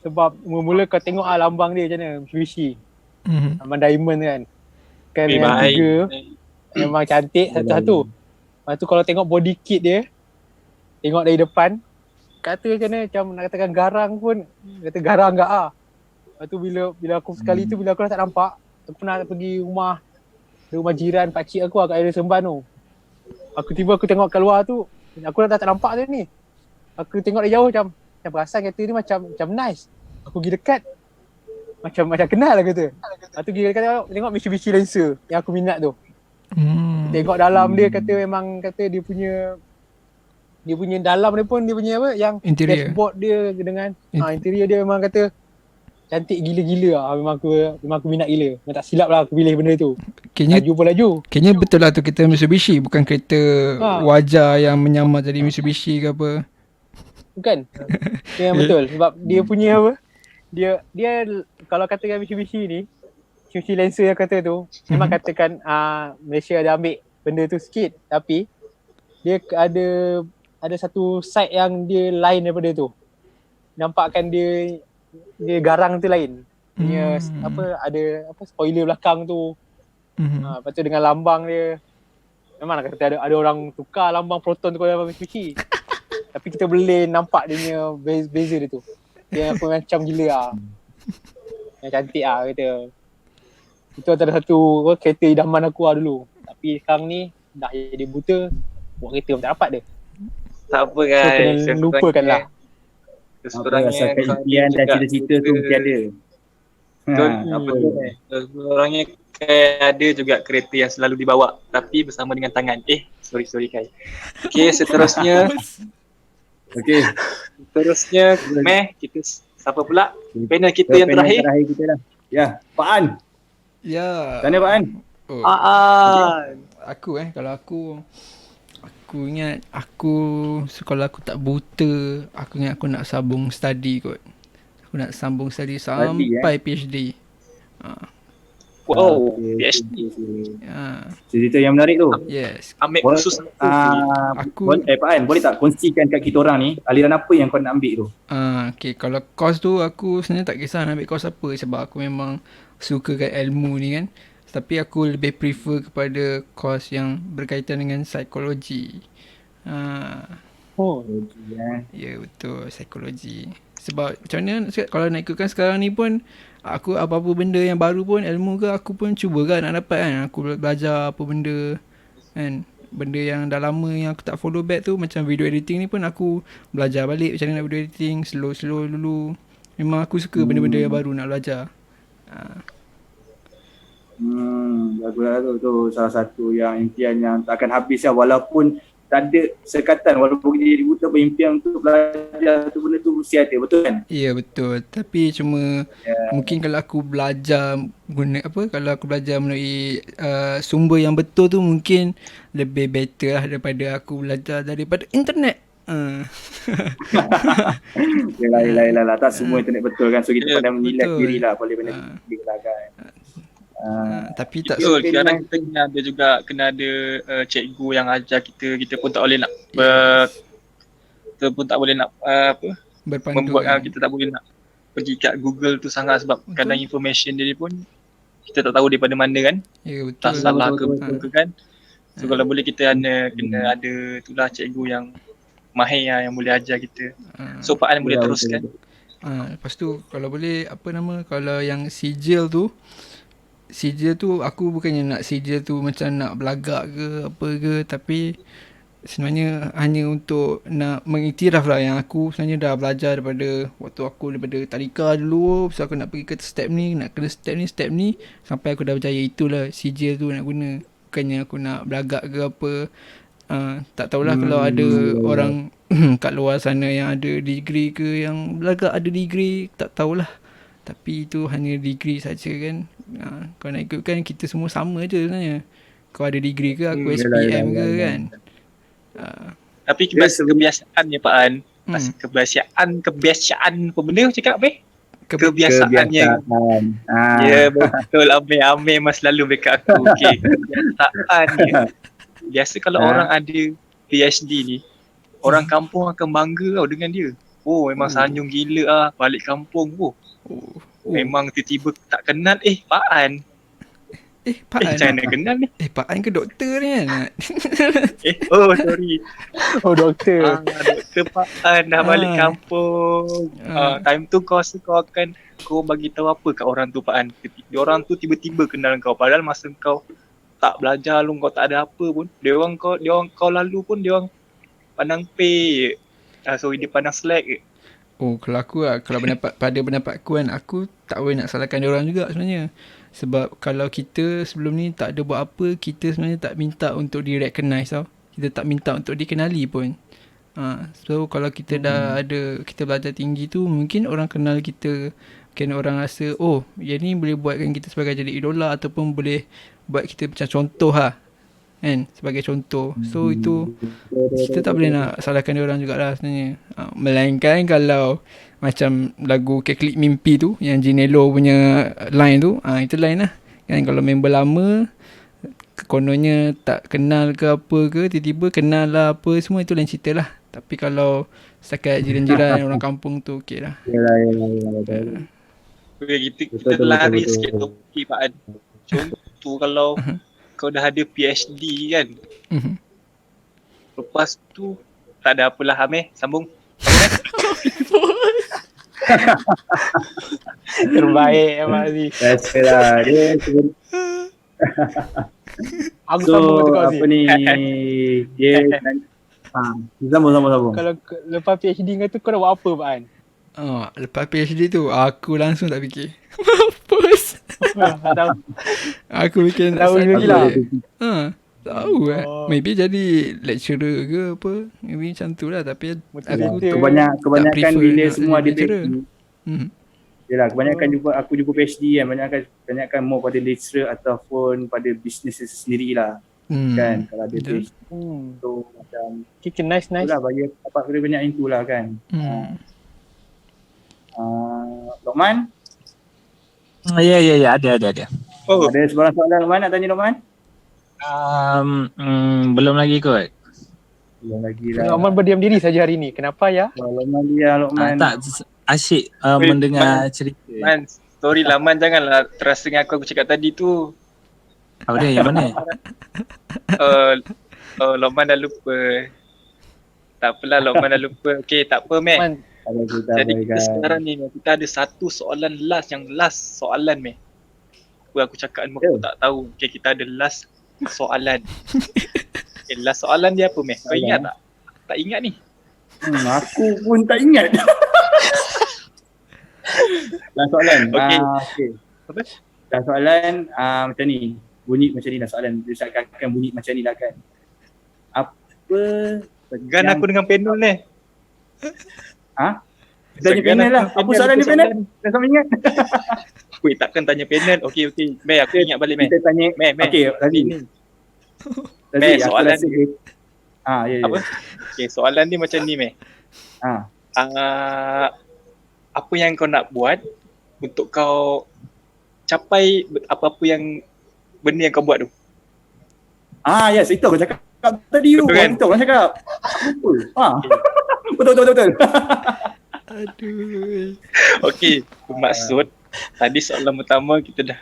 E: Sebab mula-mula kau tengok lambang dia macam mana Mitsubishi. Lambang diamond kan. Kan yang tiga memang cantik satu-satu. Lepas tu kalau tengok body kit dia, tengok dari depan, kata macam mana, macam nak katakan garang pun, kata garang enggak ah. Lepas tu bila aku sekali tu, bila aku dah tak nampak, aku pernah pergi rumah jiran pakcik aku kat area Seremban tu. Aku tengok kat luar tu, aku dah tak nampak dia ni. Aku tengok dari jauh macam perasan kereta ni macam nice. Aku pergi dekat, macam kenal lah kata. Lepas tu pergi dekat tengok Mitsubishi Lancer yang aku minat tu. Tengok dalam dia, kata memang kata dia punya dalam dia pun dia punya yang
D: interior.
E: Dashboard dia dengan interior dia memang kata cantik gila-gila lah. Memang aku minat gila. Memang tak silap lah aku pilih benda tu.
D: Kayaknya
E: Laju pun laju.
D: Kayaknya betul lah tu kereta Mitsubishi, bukan kereta
E: Ha.
D: Wajar yang menyamar jadi Mitsubishi ke apa.
E: Bukan? Yang betul. Sebab dia punya apa? Dia kalau katakan Mitsubishi ni, Mitsubishi Lancer yang kata tu, memang katakan Malaysia ada ambil benda tu sikit, tapi dia ada satu side yang dia lain daripada tu. Nampakkan dia garang tu lain. Punya ada spoiler belakang tu. Lepas tu dengan lambang dia, memanglah kata ada orang tukar lambang Proton tu kalau Mitsubishi. Tapi kita boleh nampak dia punya beza dia tu. Dia aku macam gila lah. Yang cantik lah kata. Itu antara satu kereta idaman aku lah dulu. Tapi sekarang ni dah jadi buta, buat kereta pun tak dapat dia.
B: Tak apa
E: So
B: guys.
E: kena lupakan lah.
B: Sekurangnya
C: Asalkan
B: kau
C: impian dan
B: juga
C: cita-cita tu mesti ada.
B: Betul.
C: Ha,
B: Apa tu? Sekurangnya Kai ada juga kereta yang selalu dibawa tapi bersama dengan tangan. Sorry Kai. Okay, seterusnya
C: Okey.
B: kita siapa pula? Panel kita yang terakhir.
C: Kita lah. Ya, Pak An.
D: Ya.
C: Sana Pak An.
D: Oh,
B: Aku
D: kalau aku ingat kalau aku tak buta, aku ingat aku nak sambung study kot. Aku nak sambung study sampai PhD.
B: wow,
C: Okey,
B: PhD.
C: Cerita yang menarik tu.
D: Yes.
B: Ambil
C: Boleh-
B: khusus
C: Pak An, boleh tak kongsikan kat kita orang ni aliran apa yang kau nak ambil tu?
D: Okay, kalau course tu aku sebenarnya tak kisah nak ambil course apa, sebab aku memang suka kat ilmu ni kan. Tapi aku lebih prefer kepada course yang berkaitan dengan psikologi. Ya betul, psikologi. Sebab macam mana nak cakap, kalau nak ikutkan sekarang ni pun, aku apa-apa benda yang baru pun, ilmu ke, aku pun cuba kan nak dapat kan. Aku belajar apa benda kan. Benda yang dah lama yang aku tak follow back tu, macam video editing ni pun aku belajar balik macam mana nak video editing, slow dulu. Memang aku suka benda-benda yang baru nak belajar.
C: Bagus lah tu salah satu yang impian yang tak akan habis lah, walaupun tak ada sekatan, walaupun kita jadi buta, impian untuk belajar tu benda tu mesti ada, betul kan?
D: Ya betul, tapi cuma mungkin kalau aku belajar kalau aku belajar melalui sumber yang betul tu, mungkin lebih better lah daripada aku belajar daripada internet.
C: Yelah, tak semua internet betul kan, so kita pandai menilai
D: betul.
C: diri lah, boleh benda diri lah kan.
D: Tapi tak
B: betul, kadang kita kena ada cikgu yang ajar kita pun tak boleh nak kita pun tak boleh nak
D: berpandu
B: membuat
D: kan.
B: kita tak boleh nak pergi kat Google tu sangat, sebab kadang information dia pun kita tak tahu daripada mana kan.
D: Ya betul.
B: Tak salah ke
C: betul.
B: betul ke kan. So kalau boleh kita kena ada itulah cikgu yang mahir lah, yang boleh ajar kita. So Pak An boleh teruskan.
D: Lepas tu kalau boleh kalau yang sijil tu aku bukannya nak sijil tu macam nak belagak ke apa ke, tapi sebenarnya hanya untuk nak mengiktiraf lah yang aku sebenarnya dah belajar daripada waktu aku daripada tadika dulu. So aku nak pergi ke step ni, nak kena step ni sampai aku dah berjaya. Itulah sijil tu nak guna, bukannya aku nak belagak ke apa. Tak tahulah kalau ada orang kat luar sana yang ada degree ke, yang belagak ada degree, tak tahulah. Tapi itu hanya degree saja kan. Kau nak ikutkan, kita semua sama je sebenarnya. Kau ada degree ke, aku SPM ke kan.
B: Tapi kebiasaannya Pak An, kebiasaan apa benda cakap apa? Kebiasaannya. Ya betul, Amir mas selalu dekat aku. Okey, kebiasaannya. Biasa kalau orang ada PhD ni, orang kampung akan bangga tau dengan dia. Memang sanjung gila ah, balik kampung. Memang tiba-tiba tak kenal Pak An.
D: Pak An.
B: Macam mana kenal ni?
D: Pak An ke doktor ni kan?
B: Sorry.
E: Doktor.
B: Doktor Pak An dah balik kampung. Time tu kau rasa kau bagi tahu apa kat orang tu Pak An? Orang tu tiba-tiba kenal kau, padahal masa kau tak belajar lu, kau tak ada apa pun. Dia orang kau lalu pun dia orang pandang pay. Dia pandang slack je.
D: Kalau aku kalau pendapat aku kan, aku tak boleh nak salahkan dia orang juga sebenarnya. Sebab kalau kita sebelum ni tak ada buat apa, kita sebenarnya tak minta untuk di-recognize tau. Kita tak minta untuk dikenali pun. So kalau kita dah ada, kita belajar tinggi tu, mungkin orang kenal kita, mungkin orang rasa oh yang ni boleh buatkan kita sebagai jadi idola, ataupun boleh buat kita macam contoh lah kan, sebagai contoh. So itu kita tak boleh nak salahkan dia orang jugalah sebenarnya. Melainkan kalau macam lagu Keklik Mimpi tu yang Jinelo punya line tu, itu line lah kan. Kalau member lama kononnya tak kenal ke apa ke, tiba-tiba kenal lah apa semua, itu lain cerita lah. Tapi kalau setakat jiran-jiran orang kampung tu okey lah.
C: Yalah.
B: Kita lari sikit topik Pak An. Contoh kalau kau dah ada PhD kan, lepas tu tak ada apalah Ameh, sambung.
E: Terbaik Mak Aziz.
C: Biasalah dia
E: Aku
C: so
E: sambung tu kau
C: apa
E: Aziz.
C: ni dia sambung.
E: Kalau lepas PhD kau tu kau dah buat apa Pak An?
D: Lepas PhD tu aku langsung tak fikir. Mampus.
E: Tak tahu.
D: Aku fikir
E: Tahu
D: nak
E: lagi lah.
D: Tahu
E: Oh.
D: Maybe jadi lecturer ke apa, maybe macam tu lah. Tapi aku
E: Motivator.
C: Kebanyakan
D: prefer
C: bila
D: nak
C: semua
D: jadi
C: ada
D: lecturer.
C: PhD. Yalah, kebanyakan aku jumpa PhD kan, kebanyakan more pada lecturer ataupun pada bisnes sendiri lah kan, kalau ada
D: Betul.
C: PhD so macam
E: Okay, nice.
C: itulah bagi dapat lebih banyak itulah kan. Lokman,
A: Ya, ada.
B: Oh,
C: ada sebarang soalan Lokman nak tanya Lokman?
A: Belum lagi kot.
C: Belum lagi lah.
E: Lokman berdiam diri saja hari ni. Kenapa ya?
C: Lokman dia Lokman.
A: Tak, asyik mendengar cerita.
B: Man, story laman janganlah terasa dengan aku cakap tadi tu.
A: Apa dia, yang mana?
B: Lokman dah lupa. Tak apalah, Lokman dah lupa. Okay, tak apa Meh.
E: Man,
B: Jadi kita sekarang ni kita ada satu soalan last, yang last soalan Meh. Apa aku cakap ni aku tak tahu. Okay, kita ada last soalan. Okay, last soalan dia apa Meh? Kau ingat tak? Tak ingat ni.
C: Aku pun tak ingat. Dah soalan.
B: Okey.
C: Okay.
B: Apa?
C: Dah soalan macam ni. Bunyi macam ni dah soalan. Dia akan bunyi macam ni lah kan. Apa
B: Segan aku dengan panel ni.
C: Tanya panel lah. Apa soalan ni panel? Dah sama ingat.
B: Wait, takkan tanya panel. Okey. Meh, aku ingat balik Meh.
C: Kita tanya.
B: Meh.
C: Okey, tadi.
B: Ni.
C: Tadi
B: Meh,
C: aku
B: soalan
C: rasa
B: dia.
C: ya.
B: Apa? Okay, soalan dia macam ni Meh.
C: Ah.
B: Apa yang kau nak buat untuk kau capai apa-apa yang benda yang kau buat tu?
C: Yes, itu aku cakap tadi tu.
B: Betul kan?
C: Itu aku cakap. Lupa. Betul.
D: Aduh.
B: Okey, bermaksud tadi soalan pertama kita dah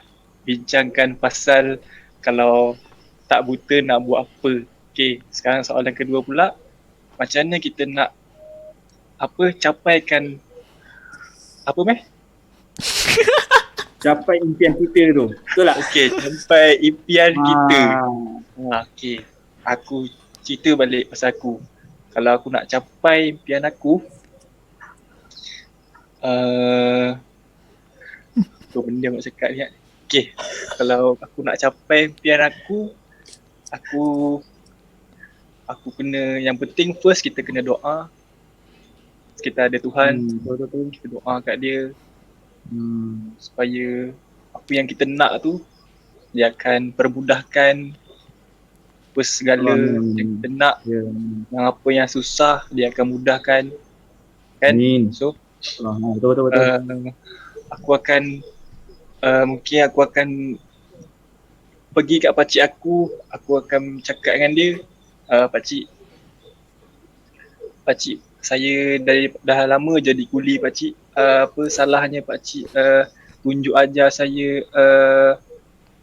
B: bincangkan pasal kalau tak buta nak buat apa. Okey, sekarang soalan kedua pula, macam mana kita nak capaikan apa Meh?
C: Capai impian kita tu. Betul tak?
B: Okey, sampai impian kita. Okey, aku cerita balik pasal aku. Kalau aku nak capai impian aku, tu benda nak cakap ni. Okey, kalau aku nak capai impian aku kena, yang penting first kita kena doa. Kita ada Tuhan, betul-betul kita doa kat dia supaya apa yang kita nak tu dia akan permudahkan apa segala yang kita nak. Yang apa yang susah dia akan mudahkan kan. So
C: betul.
B: aku akan mungkin aku akan pergi kat pakcik aku akan cakap dengan dia, pakcik saya dah lama jadi kuli pakcik, apa salahnya pakcik tunjuk ajar saya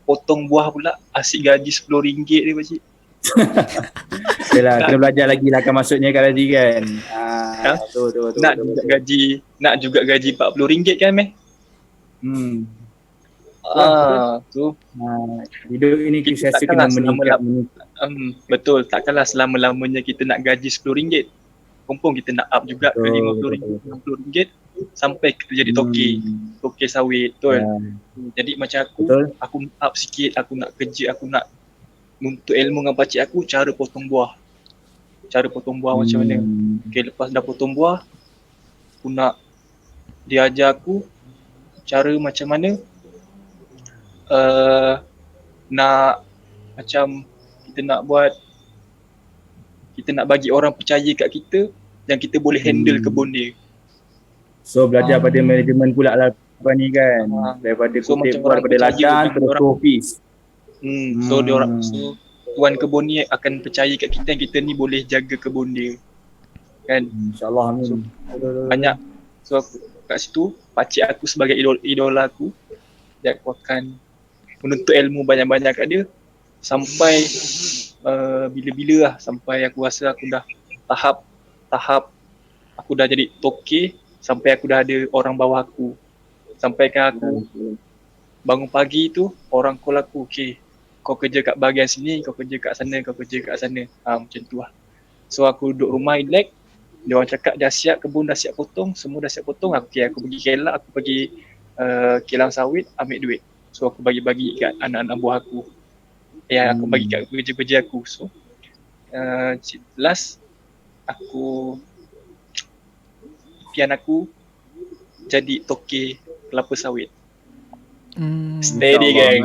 B: potong buah pula, asyik gaji RM10 dia pakcik.
C: Yalah, kena belajar lagi lah kan maksudnya kan tadi kan. Betul.
B: Nak juga gaji RM40 kan Meh?
C: Hidup ini
B: Kita
C: saya rasa kena meningkat.
B: Betul, takkanlah selama-lamanya kita nak gaji RM10. Confirm kita nak up juga ke RM50, RM60 sampai kita jadi toke sawit, betul. Jadi macam aku up sikit, aku nak kerja, aku nak nuntut ilmu dengan pakcik aku cara potong buah. cara potong buah macam mana. Okay, lepas dah potong buah, aku nak dia ajar aku cara macam mana nak macam kita nak bagi orang percaya kat kita dan kita boleh handle kebun dia.
C: So belajar pada manajemen pula lah apa ni kan. Daripada
B: So,
C: kutip
B: macam
C: buah,
B: orang
C: daripada
B: percaya
C: ladang
B: dengan
C: terus
B: orang.
C: ke office.
B: So dia orang, so tuan kebun ni akan percaya kat kita yang kita ni boleh jaga kebun dia. Kan?
C: InsyaAllah amin.
B: So, banyak. So aku kat situ, pakcik aku sebagai idola aku, dan aku akan menuntut ilmu banyak-banyak kat dia sampai bila-bila lah, sampai aku rasa aku dah tahap aku dah jadi toke, sampai aku dah ada orang bawah aku. Sampai kan aku bangun pagi tu, orang call aku, okay, kau kerja kat bahagian sini, kau kerja kat sana, kau kerja kat sana. Macam tu lah. So aku duduk rumah relax, dia orang cakap dah siap, kebun dah siap potong, semua dah siap potong. Aku pergi kelak, aku pergi kilang sawit, ambil duit. So aku bagi-bagi kat anak-anak buah aku. Aku bagi kat kerja-kerja aku. So last impian aku jadi toke kelapa sawit. Steady gang.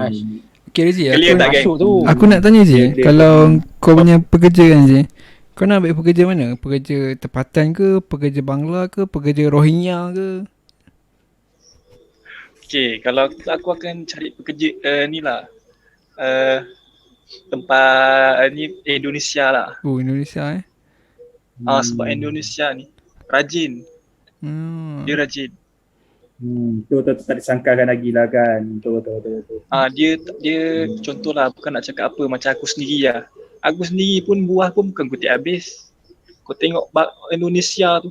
D: Okay Rizzy,
B: Clear tak, gang?
E: Masuk tu.
D: aku nak tanya je, kalau kau punya pekerja kan je, kau nak ambil pekerja mana? Pekerja tempatan ke, pekerja Bangla ke, pekerja Rohingya ke?
B: Okay, kalau aku akan cari pekerja ni lah. Tempat ni Indonesia lah.
D: Indonesia
B: Sebab Indonesia ni rajin. Dia rajin.
C: Betul tak disangkakan lagi lah kan. Betul.
B: Dia contohlah, bukan nak cakap apa, macam aku sendiri lah. Aku sendiri pun buah pun bukan kutip habis. Kau tengok Indonesia tu,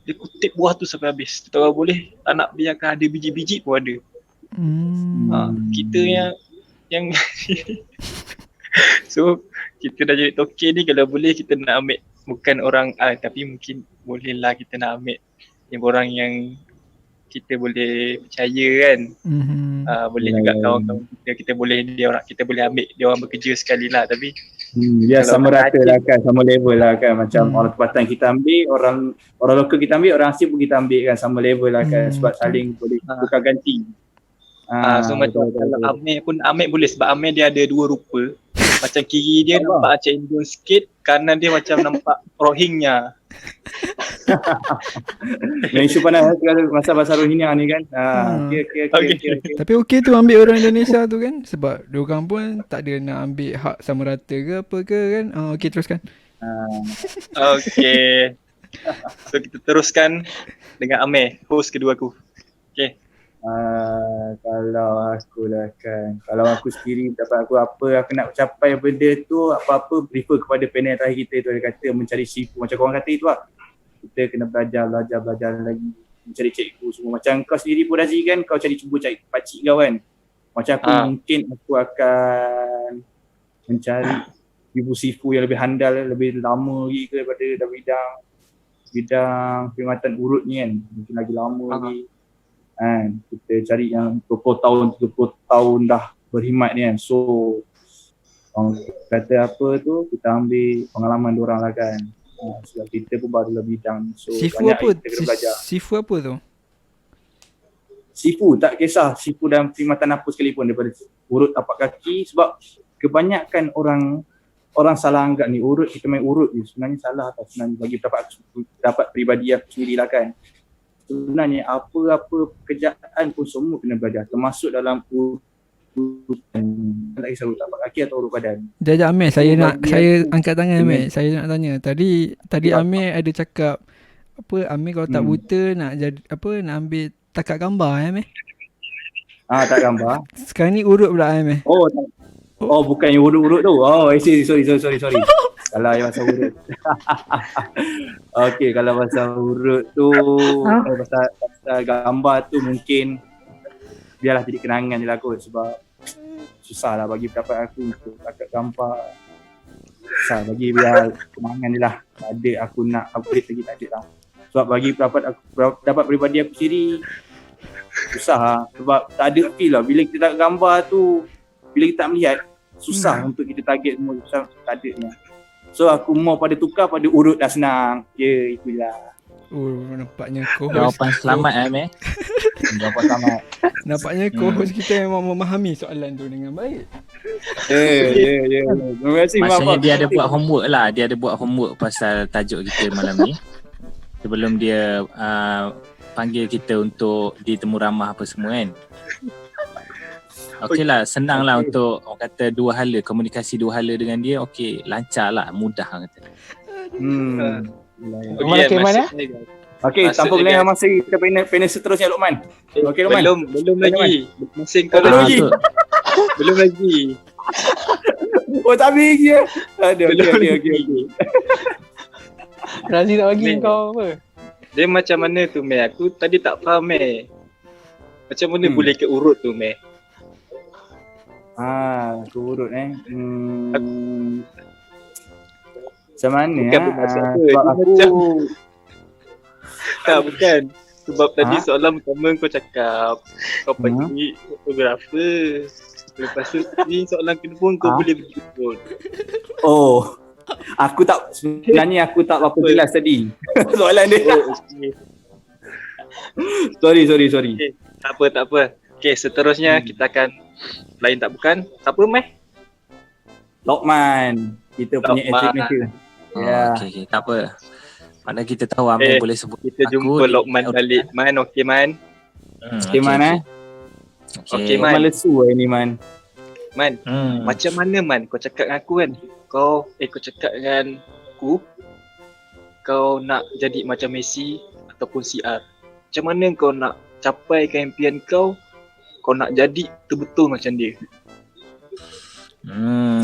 B: dia kutip buah tu sampai habis. Kalau boleh tak nak biarkan ada biji-biji pun ada. Kita yang so kita dah jadi toke ni, kalau boleh kita nak ambil bukan orang tapi mungkin bolehlah kita nak ambil yang orang yang kita boleh percaya kan. Boleh juga kawan-kawan kita boleh kita boleh ambil dia orang bekerja sekali lah, tapi
C: sama rata lah kan, sama level lah kan. Macam orang tempatan kita ambil, orang lokal kita ambil, orang asing pun kita ambil kan, sama level lah kan. Sebab saling boleh tukar ganti.
B: So macam kalau Amir boleh, sebab Amir dia ada dua rupa. Macam kiri dia nampak macam Indo sikit, kanan dia macam nampak Rohingya.
C: Malaysia panas masa bahasa Rohingya ni kan. Okay.
D: Tapi okey tu ambil orang Indonesia tu kan, sebab diorang pun tak ada nak ambil hak sama rata ke apa ke kan. Okey, teruskan.
B: Okay. So kita teruskan dengan Amir, host kedua aku. Okay.
C: Kalau aku lah kan, kalau aku sendiri dapat aku apa aku nak capai benda tu, apa-apa prefer kepada panel terakhir kita tu, dia kata mencari sifu. Macam korang kata itu lah, kita kena belajar lagi, mencari cikgu semua. Macam kau sendiri pun Razi kan, kau cuba cari pakcik kau kan. Macam aku mungkin aku akan mencari ibu sifu yang lebih handal, lebih lama lagi ke daripada bidang perkhidmatan urut ni kan. Mungkin lagi lama lagi. Kita cari yang 30 tahun dah berkhidmat ni kan. So kata apa tu, kita ambil pengalaman diorang lah kan. Sebab kita pun baru lah bidang. So
D: sifu
C: banyak
D: apa?
C: kita kena belajar.
D: Sifu apa tu?
C: Sifu tak kisah, sifu dalam perkhidmatan apa sekalipun, daripada urut tapak kaki. Sebab kebanyakan orang salah anggap ni urut, kita main urut je. Sebenarnya salah atau sebenarnya bagi dapat peribadi aku sendirilah kan. Sebenarnya apa-apa pekerjaan pun semua kena belajar, termasuk dalam urutan, tak kisah urut tapak kaki atau urut badan.
D: Jajak Amir, saya angkat tangan Amir. Saya nak tanya. Tadi Amir ada cakap apa, Amir kalau tak buta nak jadi apa, nak ambil takat gambar Amir.
C: Tak gambar.
D: Sekarang ni urut pula Amir.
C: Bukan yang urut-urut tu. Sorry. Kalau yang pasal urut. Okey, kalau pasal urut tu, pasal gambar tu mungkin biarlah jadi kenangan je lah kot. Sebab susah lah bagi pendapat aku untuk takat gambar. Susah bagi biar kenangan je lah. Tak ada aku nak upgrade lagi, tak ada lah. Sebab bagi pendapat peribadi aku sendiri, susah lah. Sebab tak ada feel lah. Bila kita takat gambar tu, bila kita tak melihat, susah untuk kita target semua, susah tak ada ni. So aku mau pada tukar pada urut dah senang. Ya, itulah.
D: Nampaknya co-host
A: Jawapan selamat Meh. Jawapan selamat.
D: Nampaknya co-host kita memang memahami soalan tu dengan baik.
C: Ya. Terima kasih.
A: Maksudnya dia ada buat homework lah. Dia ada buat homework pasal tajuk kita malam ni. Sebelum dia panggil kita untuk ditemu ramah apa semua kan. Okey lah, senang lah untuk orang kata dua hala, komunikasi dua hala dengan dia. Okey, lancar lah, mudah orang kata.
E: Okey, mana?
C: Okey, tanpa berlengah masa kita panel seterusnya Luqman. Okey Luqman.
B: Belum lagi. Masing kau
C: lagi.
B: Belum lagi.
C: Oh tak habis je. Aduh, okey.
E: Razi tak bagi kau apa?
B: Dia macam mana tu Meh? Aku tadi tak faham Meh. Macam mana boleh ke urut tu Meh?
C: Aku urut macam mana
B: Bukan bermaksud apa.
C: sebab aku
B: Bukan. Sebab tadi soalan pertama kau cakap kau pergi fotografer. Lepas tu ni soalan kedua kau boleh berjumpa.
C: Oh, sebenarnya aku tak berapa jelas tadi soalan dia. Sorry.
B: Okay, tak apa. Okay, seterusnya kita akan lain tak bukan. Siapa Meh?
C: Luqman. Kita punya
B: Luqman.
C: Malaysia.
A: Ya. Okey, tak apa. Mana kita tahu Amin boleh sebut
B: Kita jumpa Luqman balik. Man, okey Man.
C: Okey Man.
B: Okey
C: Man
B: Man.
C: lesu ni Man.
B: Man, macam mana Man kau cakap dengan aku kan? Kau cakap dengan aku kau nak jadi macam Messi ataupun CR. Macam mana kau nak capaikan impian kau? Kau nak jadi betul-betul macam dia.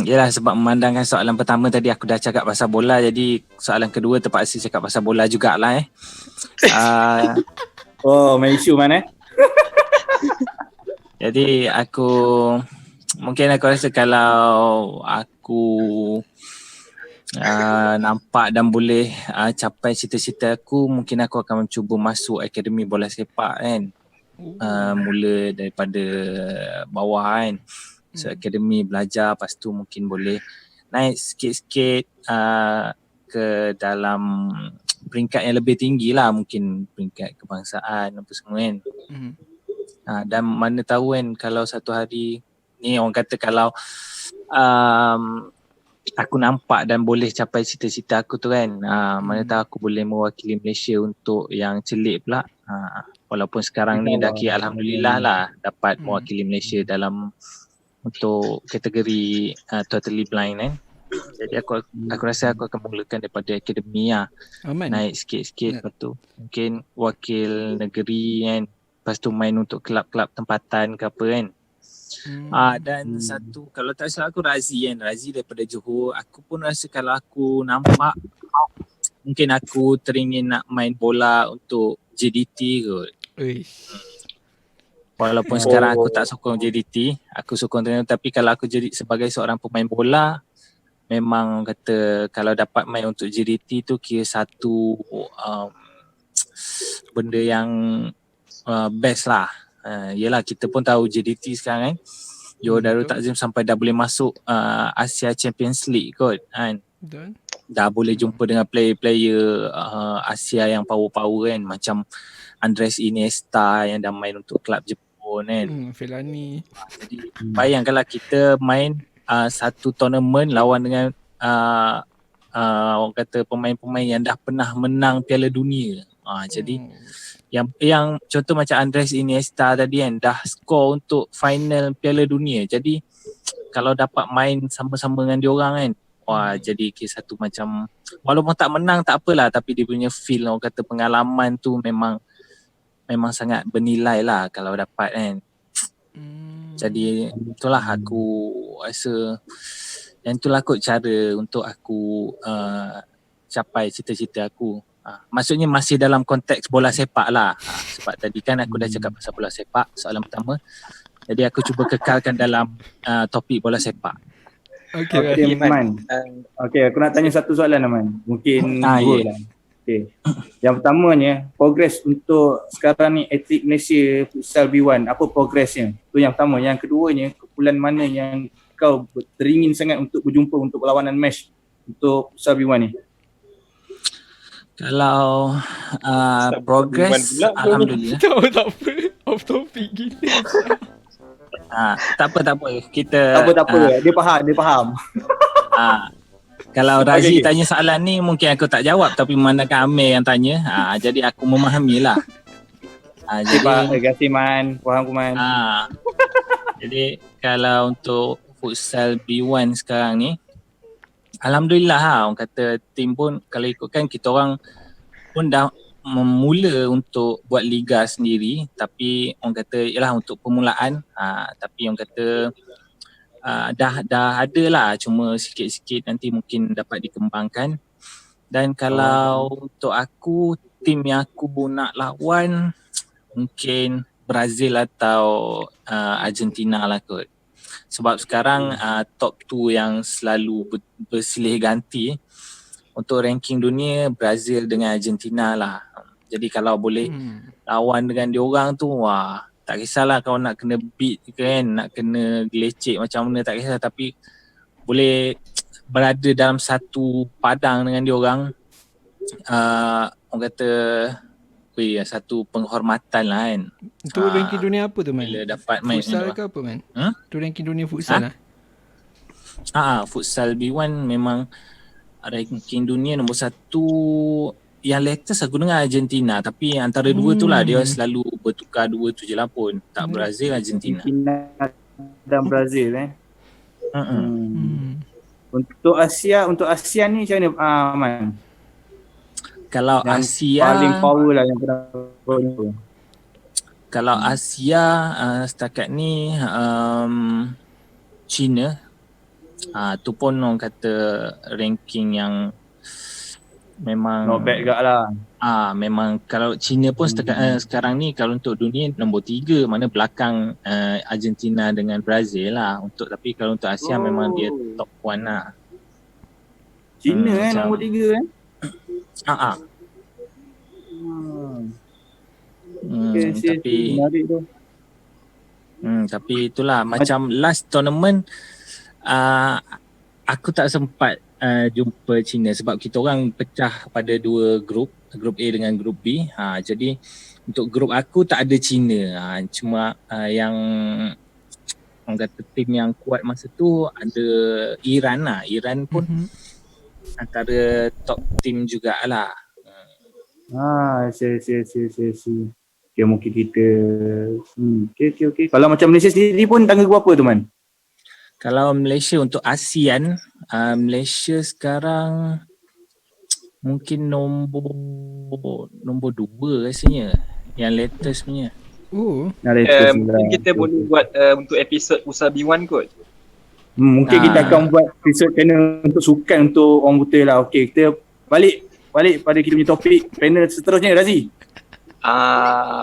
A: Yelah sebab memandangkan soalan pertama tadi aku dah cakap pasal bola, jadi soalan kedua terpaksa cakap pasal bola jugalah
C: Main isu mana
A: Jadi mungkin aku rasa kalau aku nampak dan boleh capai cita-cita aku, mungkin aku akan mencuba masuk akademi bola sepak kan. Mula daripada bawah kan. So akademi belajar, lepas tu mungkin boleh naik sikit-sikit ke dalam peringkat yang lebih tinggi lah, mungkin peringkat kebangsaan apa semua kan. Dan mana tahu kan kalau satu hari ni orang kata kalau aku nampak dan boleh capai cita-cita aku tu kan, mana tahu aku boleh mewakili Malaysia untuk yang celik pula. Walaupun sekarang ni dah kira alhamdulillah lah dapat mewakili Malaysia dalam untuk kategori totally blind kan. Jadi aku rasa aku akan mulakan daripada akademi lah. Naik sikit-sikit, lepas tu mungkin wakil negeri kan, lepas tu main untuk kelab-kelab tempatan ke apa kan. Dan satu, kalau tak salah aku Razi daripada Johor. Aku pun rasa kalau aku nampak mungkin aku teringin nak main bola untuk JDT kot. Walaupun sekarang aku tak sokong JDT, aku sokong Terengganu, tapi kalau aku jadi sebagai seorang pemain bola, memang kata kalau dapat main untuk JDT tu kira satu benda yang best lah. Yelah kita pun tahu JDT sekarang kan, Johor Darul Takzim sampai dah boleh masuk Asia Champions League kot kan. Dah boleh jumpa dengan player-player Asia yang power-power kan, macam Andres Iniesta yang dah main untuk klub Jepun kan.
D: Fellaini.
A: Jadi bayangkanlah kita main satu tournament lawan dengan orang kata pemain-pemain yang dah pernah menang Piala Dunia. Jadi yang contoh macam Andres Iniesta tadi kan, dah score untuk final Piala Dunia. Jadi kalau dapat main sama-sama dengan diorang kan, jadi kisah satu macam, walaupun tak menang tak apalah, tapi dia punya feel, orang kata pengalaman tu memang sangat bernilai lah kalau dapat kan. Jadi itulah aku rasa, dan itulah kot cara untuk aku capai cita-cita aku. Maksudnya masih dalam konteks bola sepak lah. Sebab tadi kan aku dah cakap pasal bola sepak soalan pertama. Jadi aku cuba kekalkan dalam topik bola sepak.
C: Okay, Man. Okay, aku nak tanya satu soalan Man. Mungkin dua lah. Okay. Yang pertamanya, progres untuk sekarang ni atlet Malaysia Futsal B1, apa progresnya? Itu yang pertama. Yang keduanya, kumpulan mana yang kau teringin sangat untuk berjumpa untuk perlawanan match untuk futsal B1 ni?
A: Kalau progress
B: pula.
A: alhamdulillah.
D: Tak apa. Off topic gila.
A: Tak apa. Kita
C: Tak apa. Dia faham.
A: kalau Razi
C: Okay.
A: tanya soalan ni mungkin aku tak jawab, tapi memandangkan Amir yang tanya, jadi aku memahamilah.
C: Terima kasih Man. Faham aku Man.
A: Jadi kalau untuk futsal B1 sekarang ni, alhamdulillah orang kata tim pun kalau ikutkan kita orang pun dah memula untuk buat liga sendiri, tapi orang kata ialah untuk permulaan, tapi orang kata dah ada lah, cuma sikit-sikit nanti mungkin dapat dikembangkan. Dan kalau untuk aku, tim yang aku nak lawan mungkin Brazil atau Argentina lah kot. Sebab sekarang top 2 yang selalu bersilih ganti untuk ranking dunia, Brazil dengan Argentina lah. Jadi kalau boleh lawan dengan diorang tu, tak kisahlah kau nak kena beat ke kan, nak kena gelecek macam mana tak kisah, tapi boleh berada dalam satu padang dengan diorang, orang kata satu penghormatan lah kan.
D: Itu ranking dunia apa tu Man?
A: Bila dapat main
D: Futsal ke apa Man? Itu ranking dunia futsal lah?
A: Futsal B1 memang ranking dunia nombor 1. Yang latest aku dengar Argentina, tapi antara dua tu lah dia selalu bertukar, dua tu je lah pun. Tak Brazil, Argentina.
C: Dan Brazil Untuk Asia ni macam mana Man?
A: Kalau
C: yang
A: Asia
C: paling power lah yang pernah ni.
A: Kalau Asia setakat ni China. Tu pun orang kata ranking yang memang
C: not bad gak lah.
A: Memang kalau China pun setakat sekarang ni kalau untuk dunia nombor 3, mana belakang Argentina dengan Brazil lah tapi kalau untuk Asia memang dia top 1 lah.
C: China nombor 3
A: tapi
C: menarik tu.
A: Tapi itulah macam last tournament aku tak sempat jumpa China sebab kita orang pecah pada 2 grup A dengan grup B. Jadi untuk grup aku tak ada China. Cuma yang orang kata tim yang kuat masa tu ada Iran lah. Iran pun antara top tim jugalah.
C: See. Okay, mungkin kita okay. Kalau macam Malaysia sendiri pun tangga berapa tu Man?
A: Kalau Malaysia untuk ASEAN, Malaysia sekarang mungkin nombor 2 rasanya, yang latest punya.
B: Mungkin kita boleh buat untuk episod Futsal B1 kot.
C: Mungkin kita akan buat episod channel untuk sukan untuk orang buta lah. Okay, kita balik pada kita punya topik panel seterusnya, Razi.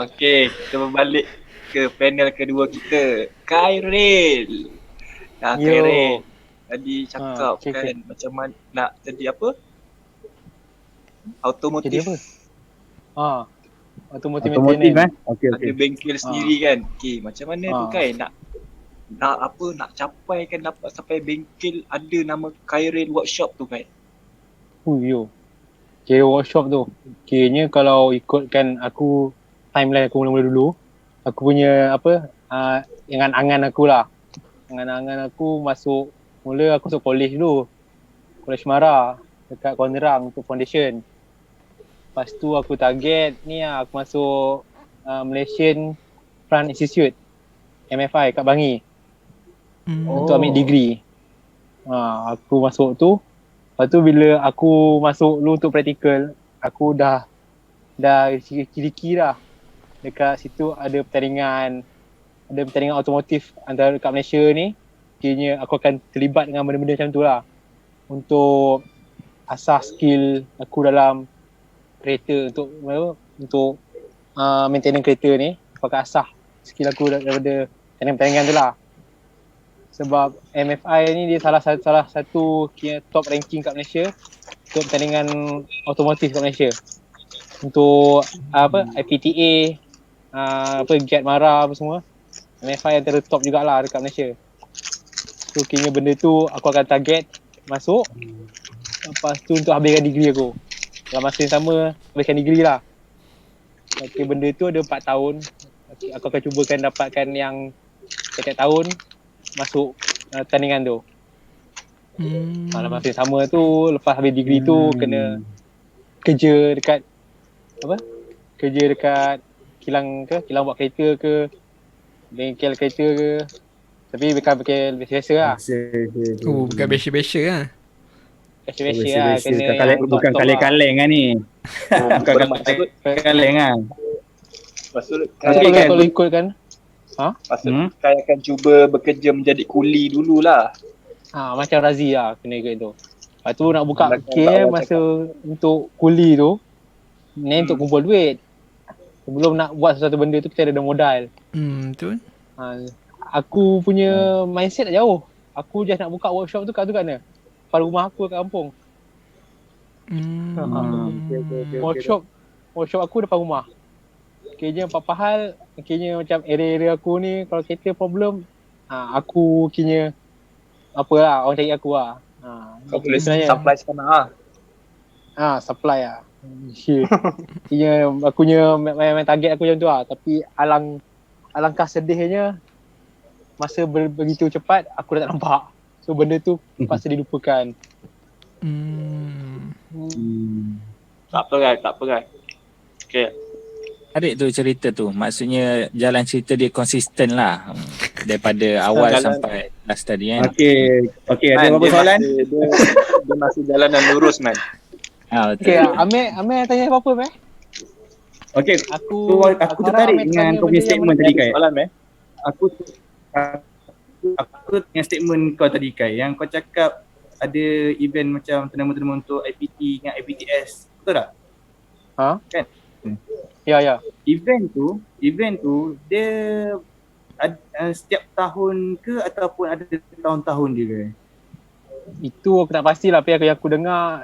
B: Okay, kita berbalik ke panel kedua kita, Khairil. Khairil tadi cakap macam mana nak jadi apa? Automotif.
E: Jadi apa? Automotif
C: Okay.
B: Ada bengkel sendiri kan. Okay, macam mana tu kan nak capai kan dapat sampai bengkel ada nama Khairil Workshop tu kan.
E: Okay, workshop tu. Kiranya kalau ikutkan aku timeline aku mula-mula dulu, aku punya angan-angan aku lah. Angan-angan aku masuk college dulu. College Mara dekat Konerang untuk foundation. Lepas tu aku target aku masuk Malaysian Front Institute MFI kat Bangi. Untuk ambil degree. Aku masuk tu. Lepas tu bila aku masuk dulu untuk praktikal, aku dah kira-kira dah. Dekat situ ada pertandingan automotif antara dekat Malaysia ni. Kiranya aku akan terlibat dengan benda-benda macam tu lah. Untuk asah skill aku dalam kereta untuk maintenance kereta ni. Aku akan asah skill aku daripada pertandingan tu lah. Sebab MFI ni dia salah satu top ranking kat Malaysia untuk pertandingan automotif kat Malaysia. Untuk IPTA, GAT Mara apa semua. MFI antara top jugalah dekat Malaysia. So kira benda tu aku akan target masuk Lepas tu untuk habiskan degree aku. Dalam masa yang sama, habiskan degree lah. Okay, benda tu ada 4 tahun. Okay, aku akan cubakan dapatkan yang setiap tahun masuk tandingan tu. Dalam masa yang sama tu, lepas habis degree tu kena kerja dekat kerja dekat kilang buat kereta ke, bengkel kereta ke. Tapi bukan bengkel biasa lah.
D: Bukan biasa-biasa lah.
E: Biasa-biasa lah. Kena
C: bukan kaleng-kaleng lah ni. Bukan kaleng lah.
B: Maksud
E: kalau ikutkan
B: Kai akan cuba bekerja menjadi kuli dululah.
E: macam Razi lah kena ikut tu. Lepas tu nak buka
B: Macam
E: KL
B: Pak
E: masa untuk kuli tu ni untuk kumpul duit. Sebelum nak buat sesuatu benda tu kita ada modal.
D: Betul.
E: Aku punya mindset dah jauh. Aku just nak buka workshop tu kat mana? Depan rumah aku kat kampung. Workshop aku depan rumah. Kayaknya apa hal, kayaknya macam area aku ni kalau kereta problem, aku kayaknya apalah orang cari aku lah.
B: Kau boleh supply sekarang
E: supply lah. Kayaknya akunya main target aku macam tu lah. Tapi alangkah sedihnya masa begitu cepat aku dah tak nampak. So benda tu pasal dilupakan.
B: Tak apa kan. Okay.
A: Adik tu cerita tu, maksudnya jalan cerita dia konsisten lah daripada awal sampai last tadi kan.
C: Okay, ada apa soalan?
B: Dia masih jalan dan lurus man.
A: Betul.
E: Okay, Amir tanya apa-apa meh?
C: Okay, aku tertarik dengan kau punya statement tadi Kai.
B: Soalan meh.
C: Aku dengan statement kau tadi Kai, yang kau cakap ada event macam turnament untuk IPT dengan IPTS, betul tak? Kan?
E: Ya.
C: Event tu dia setiap tahun ke ataupun ada tahun-tahun je ke?
E: Itu aku tak pastilah, tapi yang aku dengar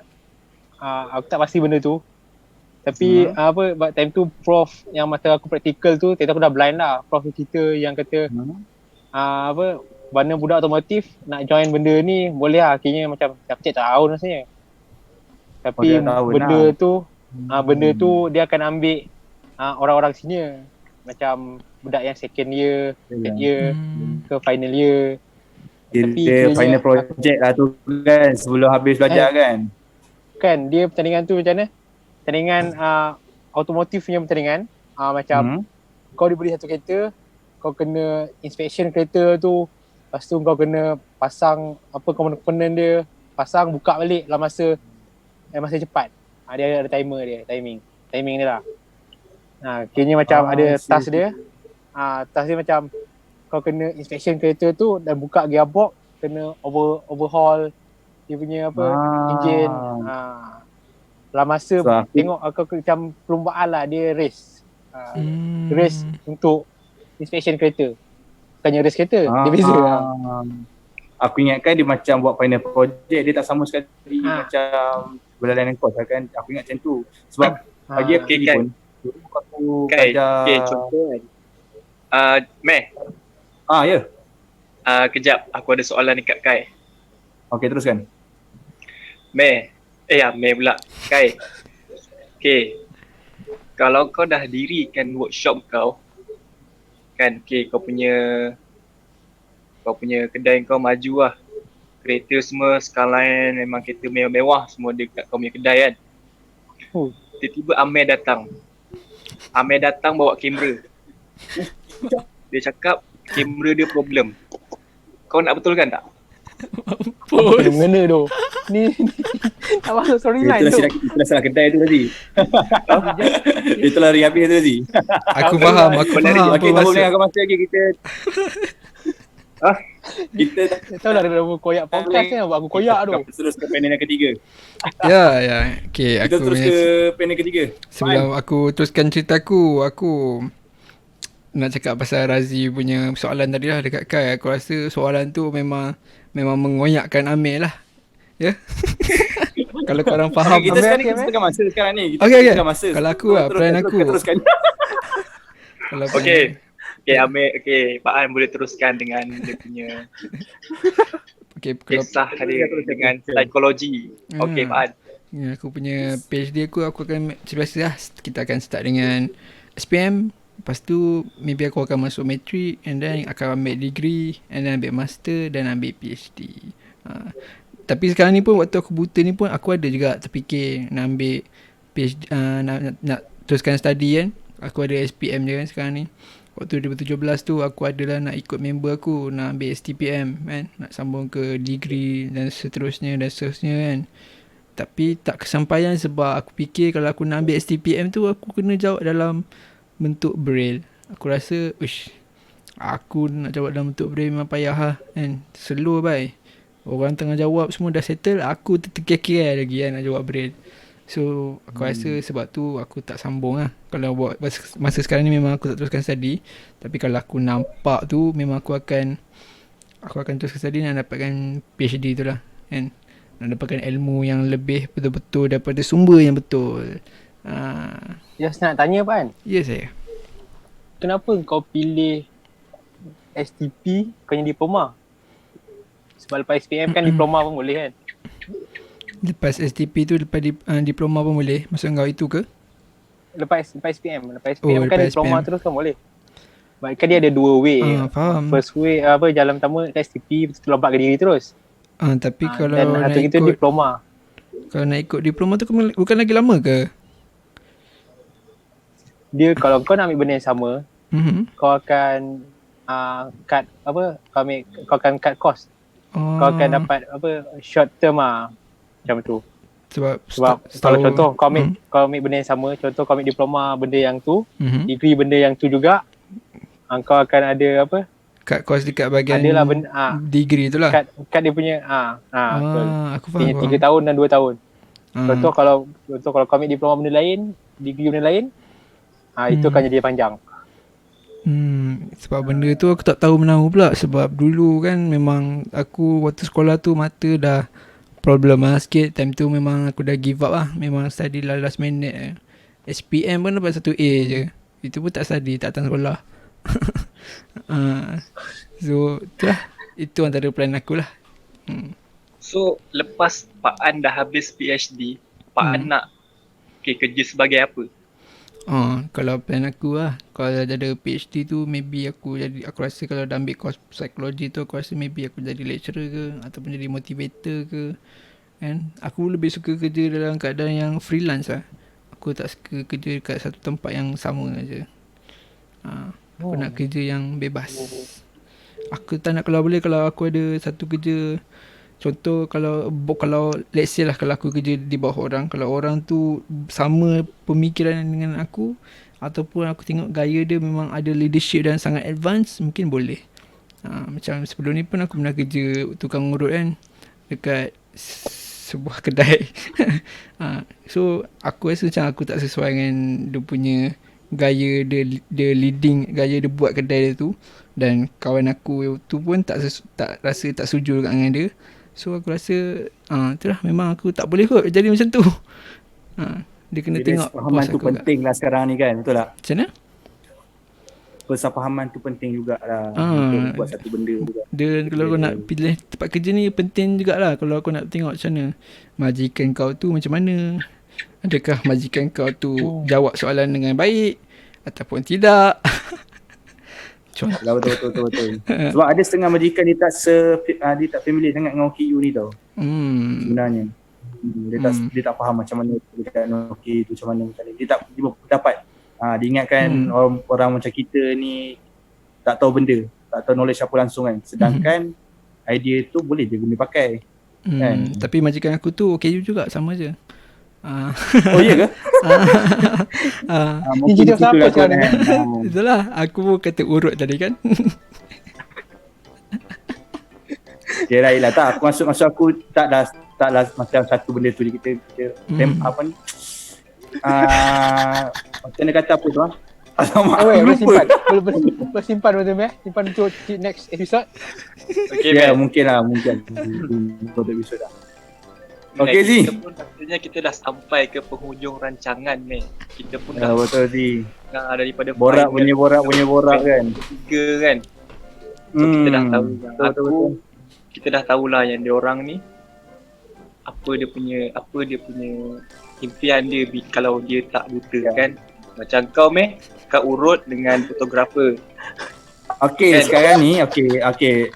E: aku tak pasti benda tu. Tapi time tu prof yang masa aku praktikal tu, aku dah blind lah. Prof kita yang kata mana budak otomotif nak join benda ni boleh lah, kayaknya macam setiap tahun rasanya. Tapi benda tu dia akan ambil orang-orang senior, macam budak yang second year, third year ke final year.
C: Dia final project lah tu kan, sebelum habis belajar kan.
E: Kan dia pertandingan tu macam mana? Pertandingan automotif punya pertandingan, macam kau diberi satu kereta, kau kena inspection kereta tu, lepas tu kau kena pasang komponen dia, pasang buka balik dalam masa cepat. Dia ada timing dia lah. Kayaknya macam ada task dia. Task dia macam kau kena inspection kereta tu dan buka gearbox, kena overhaul dia punya engine. Dalam masa tengok aku macam perlombaan lah, dia race. Race untuk inspection kereta. Bukannya race kereta, dia beza lah.
C: Aku ingatkan dia macam buat final project, dia tak sama sekali macam berlainan course lah kan. Aku ingat macam tu. Sebab bagi aku pun aku belajar
B: contoh kan. Meh.
C: Ya.
B: Kejap, aku ada soalan dekat Kai.
C: Okay, teruskan.
B: Meh pula. Kai. Okay. Kalau kau dah dirikan workshop kau, kan, kau punya kedai kau maju lah. Kereta semua skyline, memang kereta mewah-mewah semua dekat kau punya kedai kan. Tiba-tiba Amir datang bawa kamera. Dia cakap kamera dia problem. Kau nak betulkan tak?
E: Mana tu? Ni tak masuk storyline tu.
C: Itulah salah kedai tu tadi. Itulah hari habis tu tadi.
D: Aku faham.
C: Okay, tak boleh aku masuk lagi kita. Kita
E: tahu lah ada koyak podcast ni, buat aku koyak tu.
C: Terus ke panel yang ketiga.
D: Ya. Okay,
C: kita terus ke panel ketiga.
D: Sebelum aku teruskan cerita aku nak cakap pasal Razi punya soalan tadi lah dekat Kai. Aku rasa soalan tu memang mengoyakkan Amir lah. Ya. Kalau korang faham.
C: Kita tengah masa sekarang ni.
D: Okay. Kalau aku lah, plan aku.
B: Okay, Amir, Pak An boleh teruskan dengan dia punya.
D: Okay, kalau
B: kisah dia dengan psikologi. Okey, Pak An.
D: ya, aku punya PhD aku akan macam biasa lah. Kita akan start dengan SPM. Lepas tu maybe aku akan masuk matric and then akan ambil degree and then ambil master dan ambil PhD. Tapi sekarang ni pun waktu aku buta ni pun aku ada juga terfikir nak ambil PhD, nak teruskan study kan. Aku ada SPM je kan sekarang ni. Waktu 2017 tu aku adalah nak ikut member aku nak ambil STPM kan, nak sambung ke degree dan seterusnya kan. Tapi tak kesampaian sebab aku fikir kalau aku nak ambil STPM tu aku kena jawab dalam bentuk braille. Aku rasa aku nak jawab dalam bentuk braille memang payah lah kan. Slow bye. Orang tengah jawab semua dah settle, aku terkekeh lagi kan nak jawab braille. So aku rasa sebab tu aku tak sambung lah. Kalau buat masa sekarang ni memang aku tak teruskan study. Tapi kalau aku nampak tu memang aku akan teruskan study nak dapatkan PhD tu lah kan. Nak dapatkan ilmu yang lebih betul-betul daripada sumber yang betul.
E: Just nak tanya Pak An,
D: Ya saya.
E: kenapa kau pilih STP bukannya diploma? Sebab lepas SPM kan diploma pun boleh kan?
D: Lepas STP tu lepas diploma pun boleh. Maksud kau itu ke?
E: Lepas SPM kan
D: lepas
E: diploma
D: SPM.
E: terus kan boleh. Baik kan dia ada dua way.
D: Faham.
E: First way jalan pertama STP, lepas tu lompat ke degree terus.
D: Tapi kalau
E: Dan
D: nak
E: satu itu
D: ikut
E: diploma.
D: Kalau nak ikut diploma tu bukan lagi lama ke?
E: Dia kalau kau nak ambil benda yang sama,
D: Mhm.
E: kau akan cut kau akan cut cost. Kau akan dapat short term macam tu. Sebab kalau contoh kau ambil benda yang sama, contoh kau ambil diploma benda yang tu, degree benda yang tu juga, kau akan ada
D: cut course dekat bahagian
E: adalah benda
D: degree tu lah.
E: cut dia punya betul.
D: Aku faham.
E: 3 tahun dan 2 tahun. Contoh kalau kau ambil diploma benda lain, degree benda lain, itu akan jadi panjang.
D: Sebab benda tu aku tak tahu menahu pula. Sebab dulu kan memang aku waktu sekolah tu mata dah problem lah sikit. Time tu memang aku dah give up lah. Memang study last minute. SPM pun dapat 1A je. Itu pun tak study, tak datang sekolah. So tu lah. Itu antara plan aku lah.
B: So lepas Pak An dah habis PhD, Pak An nak kerja sebagai apa?
D: Kalau plan aku lah, kalau dah ada PhD tu maybe aku rasa kalau dah ambil course psikologi tu aku rasa maybe aku jadi lecturer ke ataupun jadi motivator ke kan. Aku lebih suka kerja dalam keadaan yang freelance lah. Aku tak suka kerja kat satu tempat yang sama aja. Aku nak kerja yang bebas. Aku tak nak, kalau boleh kalau aku ada satu kerja, contoh kalau let's say lah kalau aku kerja di bawah orang, kalau orang tu sama pemikiran dengan aku ataupun aku tengok gaya dia memang ada leadership dan sangat advance, mungkin boleh. Macam sebelum ni pun aku pernah kerja tukang urut kan dekat sebuah kedai. So aku rasa macam aku tak sesuai dengan dia punya gaya dia leading, gaya dia buat kedai dia tu, dan kawan aku tu pun tak rasa tak setuju dengan dia. So aku rasa itulah memang aku tak boleh kot jadi macam tu. Dia kena tengok
C: persafahaman tu penting lah sekarang ni kan, betul tak?
D: Macam mana?
C: Persafahaman tu penting jugalah untuk buat satu benda juga.
D: Dan kalau kau nak pilih tempat kerja ni penting jugalah. Kalau kau nak tengok macam mana majikan kau tu macam mana, adakah majikan kau tu jawab soalan dengan baik ataupun tidak.
C: Betul. Sebab ada setengah majikan dia tak familiar sangat dengan OKU ni tau. Sebenarnya. Dia tak faham macam mana dekat OKU tu macam mana. Dia tak dapat dia ingatkan orang macam kita ni tak tahu benda, tak tahu knowledge apa langsung kan. Sedangkan idea tu boleh je guna pakai. Kan?
D: Tapi majikan aku tu OKU juga, sama je.
C: Oh iya ke?
E: Mungkin cerita siapa sekarang ni?
D: Itulah, aku pun kata urut tadi kan.
C: Dia lah tak, aku masuk aku taklah macam satu benda tu kita apa ni? Macam mana kata apa tu Alamak,
E: Boleh simpan betul simpan untuk next episode.
B: Okay,
C: mungkin untuk episode dah. Okay Zee.
B: Kita pun rasanya kita dah sampai ke penghujung rancangan ni. Kita pun dah
C: betul Zee.
B: Daripada
C: borak kan.
B: Tiga kan. So kita dah tahu betul. kita dah tahulah yang dia orang ni apa dia punya impian dia kalau dia tak buta kan. Macam kau kau urut dengan fotografer.
C: Okey,
B: Kan?
C: sekarang ni okey.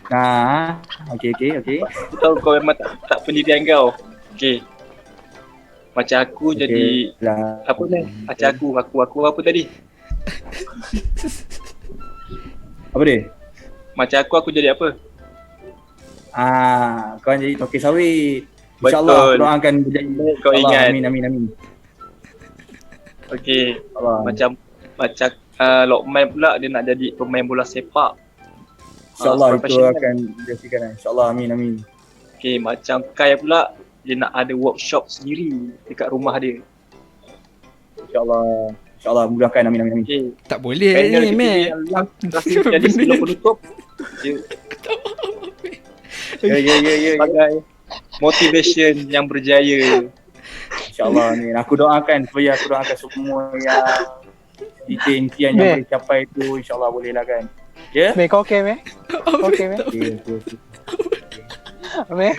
C: Nah, okey.
B: Aku tahu kau memang tak pendirian kau. Okey. Macam aku jadi
C: lah.
B: apa macam aku apa tadi?
C: Apa dia?
B: Macam aku jadi apa?
C: Kau jadi tokek sawit. InsyaAllah aku doakan berjaya.
B: Kau ingat.
C: Amin.
B: Okey.
C: Allah.
B: Macam Lokman pula dia nak jadi pemain bola sepak.
C: InsyaAllah itu
B: professional.
C: akan dihasilkan. InsyaAllah amin.
B: Okey, macam Kai pula dia nak ada workshop sendiri dekat rumah dia.
C: InsyaAllah mudahkan amin.
B: Okey.
D: Tak boleh
B: Panel
D: ni,
B: kita
D: Mac.
B: yang rasa jadi sebelum penutup. Ya. Sebagai motivation yang berjaya.
C: InsyaAllah amin. Aku doakan semua yang impian yang boleh capai tu insyaAllah boleh lah kan. Ya?
E: Meh, kau okey, Meh? Kau okey, Meh?
C: Okay.
E: Meh?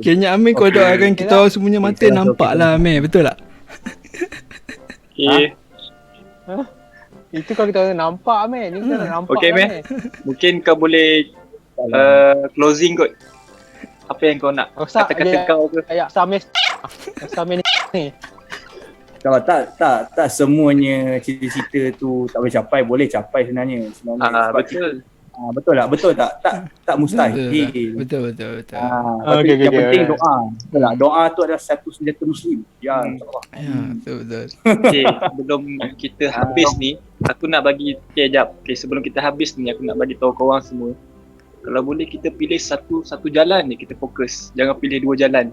D: Kayaknya Amin kau doakan kita orang semuanya mata
C: Okay,
D: nampak
C: okay.
D: lah, Meh. Betul tak?
B: Okey.
E: Itu kalau kita nampak, Meh. Ni kita nak nampak
B: Okey,
E: lah,
B: Meh. Mungkin kau boleh closing kot. Apa yang kau nak
E: Ustaz,
B: kata-kata
E: dia-
B: kau ke?
E: Kayak Samir ni.
C: Kalau tak semuanya cita-cita tu tak boleh capai, boleh capai sebenarnya. Sebab
B: Betul.
C: betul tak? Tak mustahil.
D: Betul.
E: Okay,
C: Yang penting
E: okay.
C: doa. Betul tak? Doa tu adalah satu senjata muslim. Ya, insyaAllah.
D: Ya, betul.
B: Okay, sebelum kita habis ni, aku nak bagi sebelum kita habis ni aku nak bagi tahu korang semua. Kalau boleh kita pilih satu jalan ni, kita fokus. Jangan pilih dua jalan.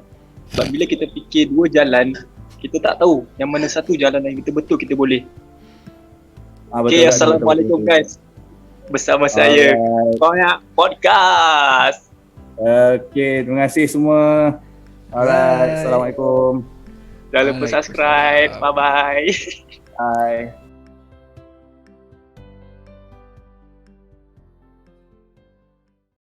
B: Sebab bila kita fikir dua jalan, kita tak tahu yang mana satu jalan yang kita betul kita boleh. Okay, Assalamualaikum guys. Bersama saya Koyak Podcast.
C: Okay, terima kasih semua. Alright,
D: Bye.
C: Assalamualaikum.
B: Jangan lupa subscribe. Bye bye.
C: Bye.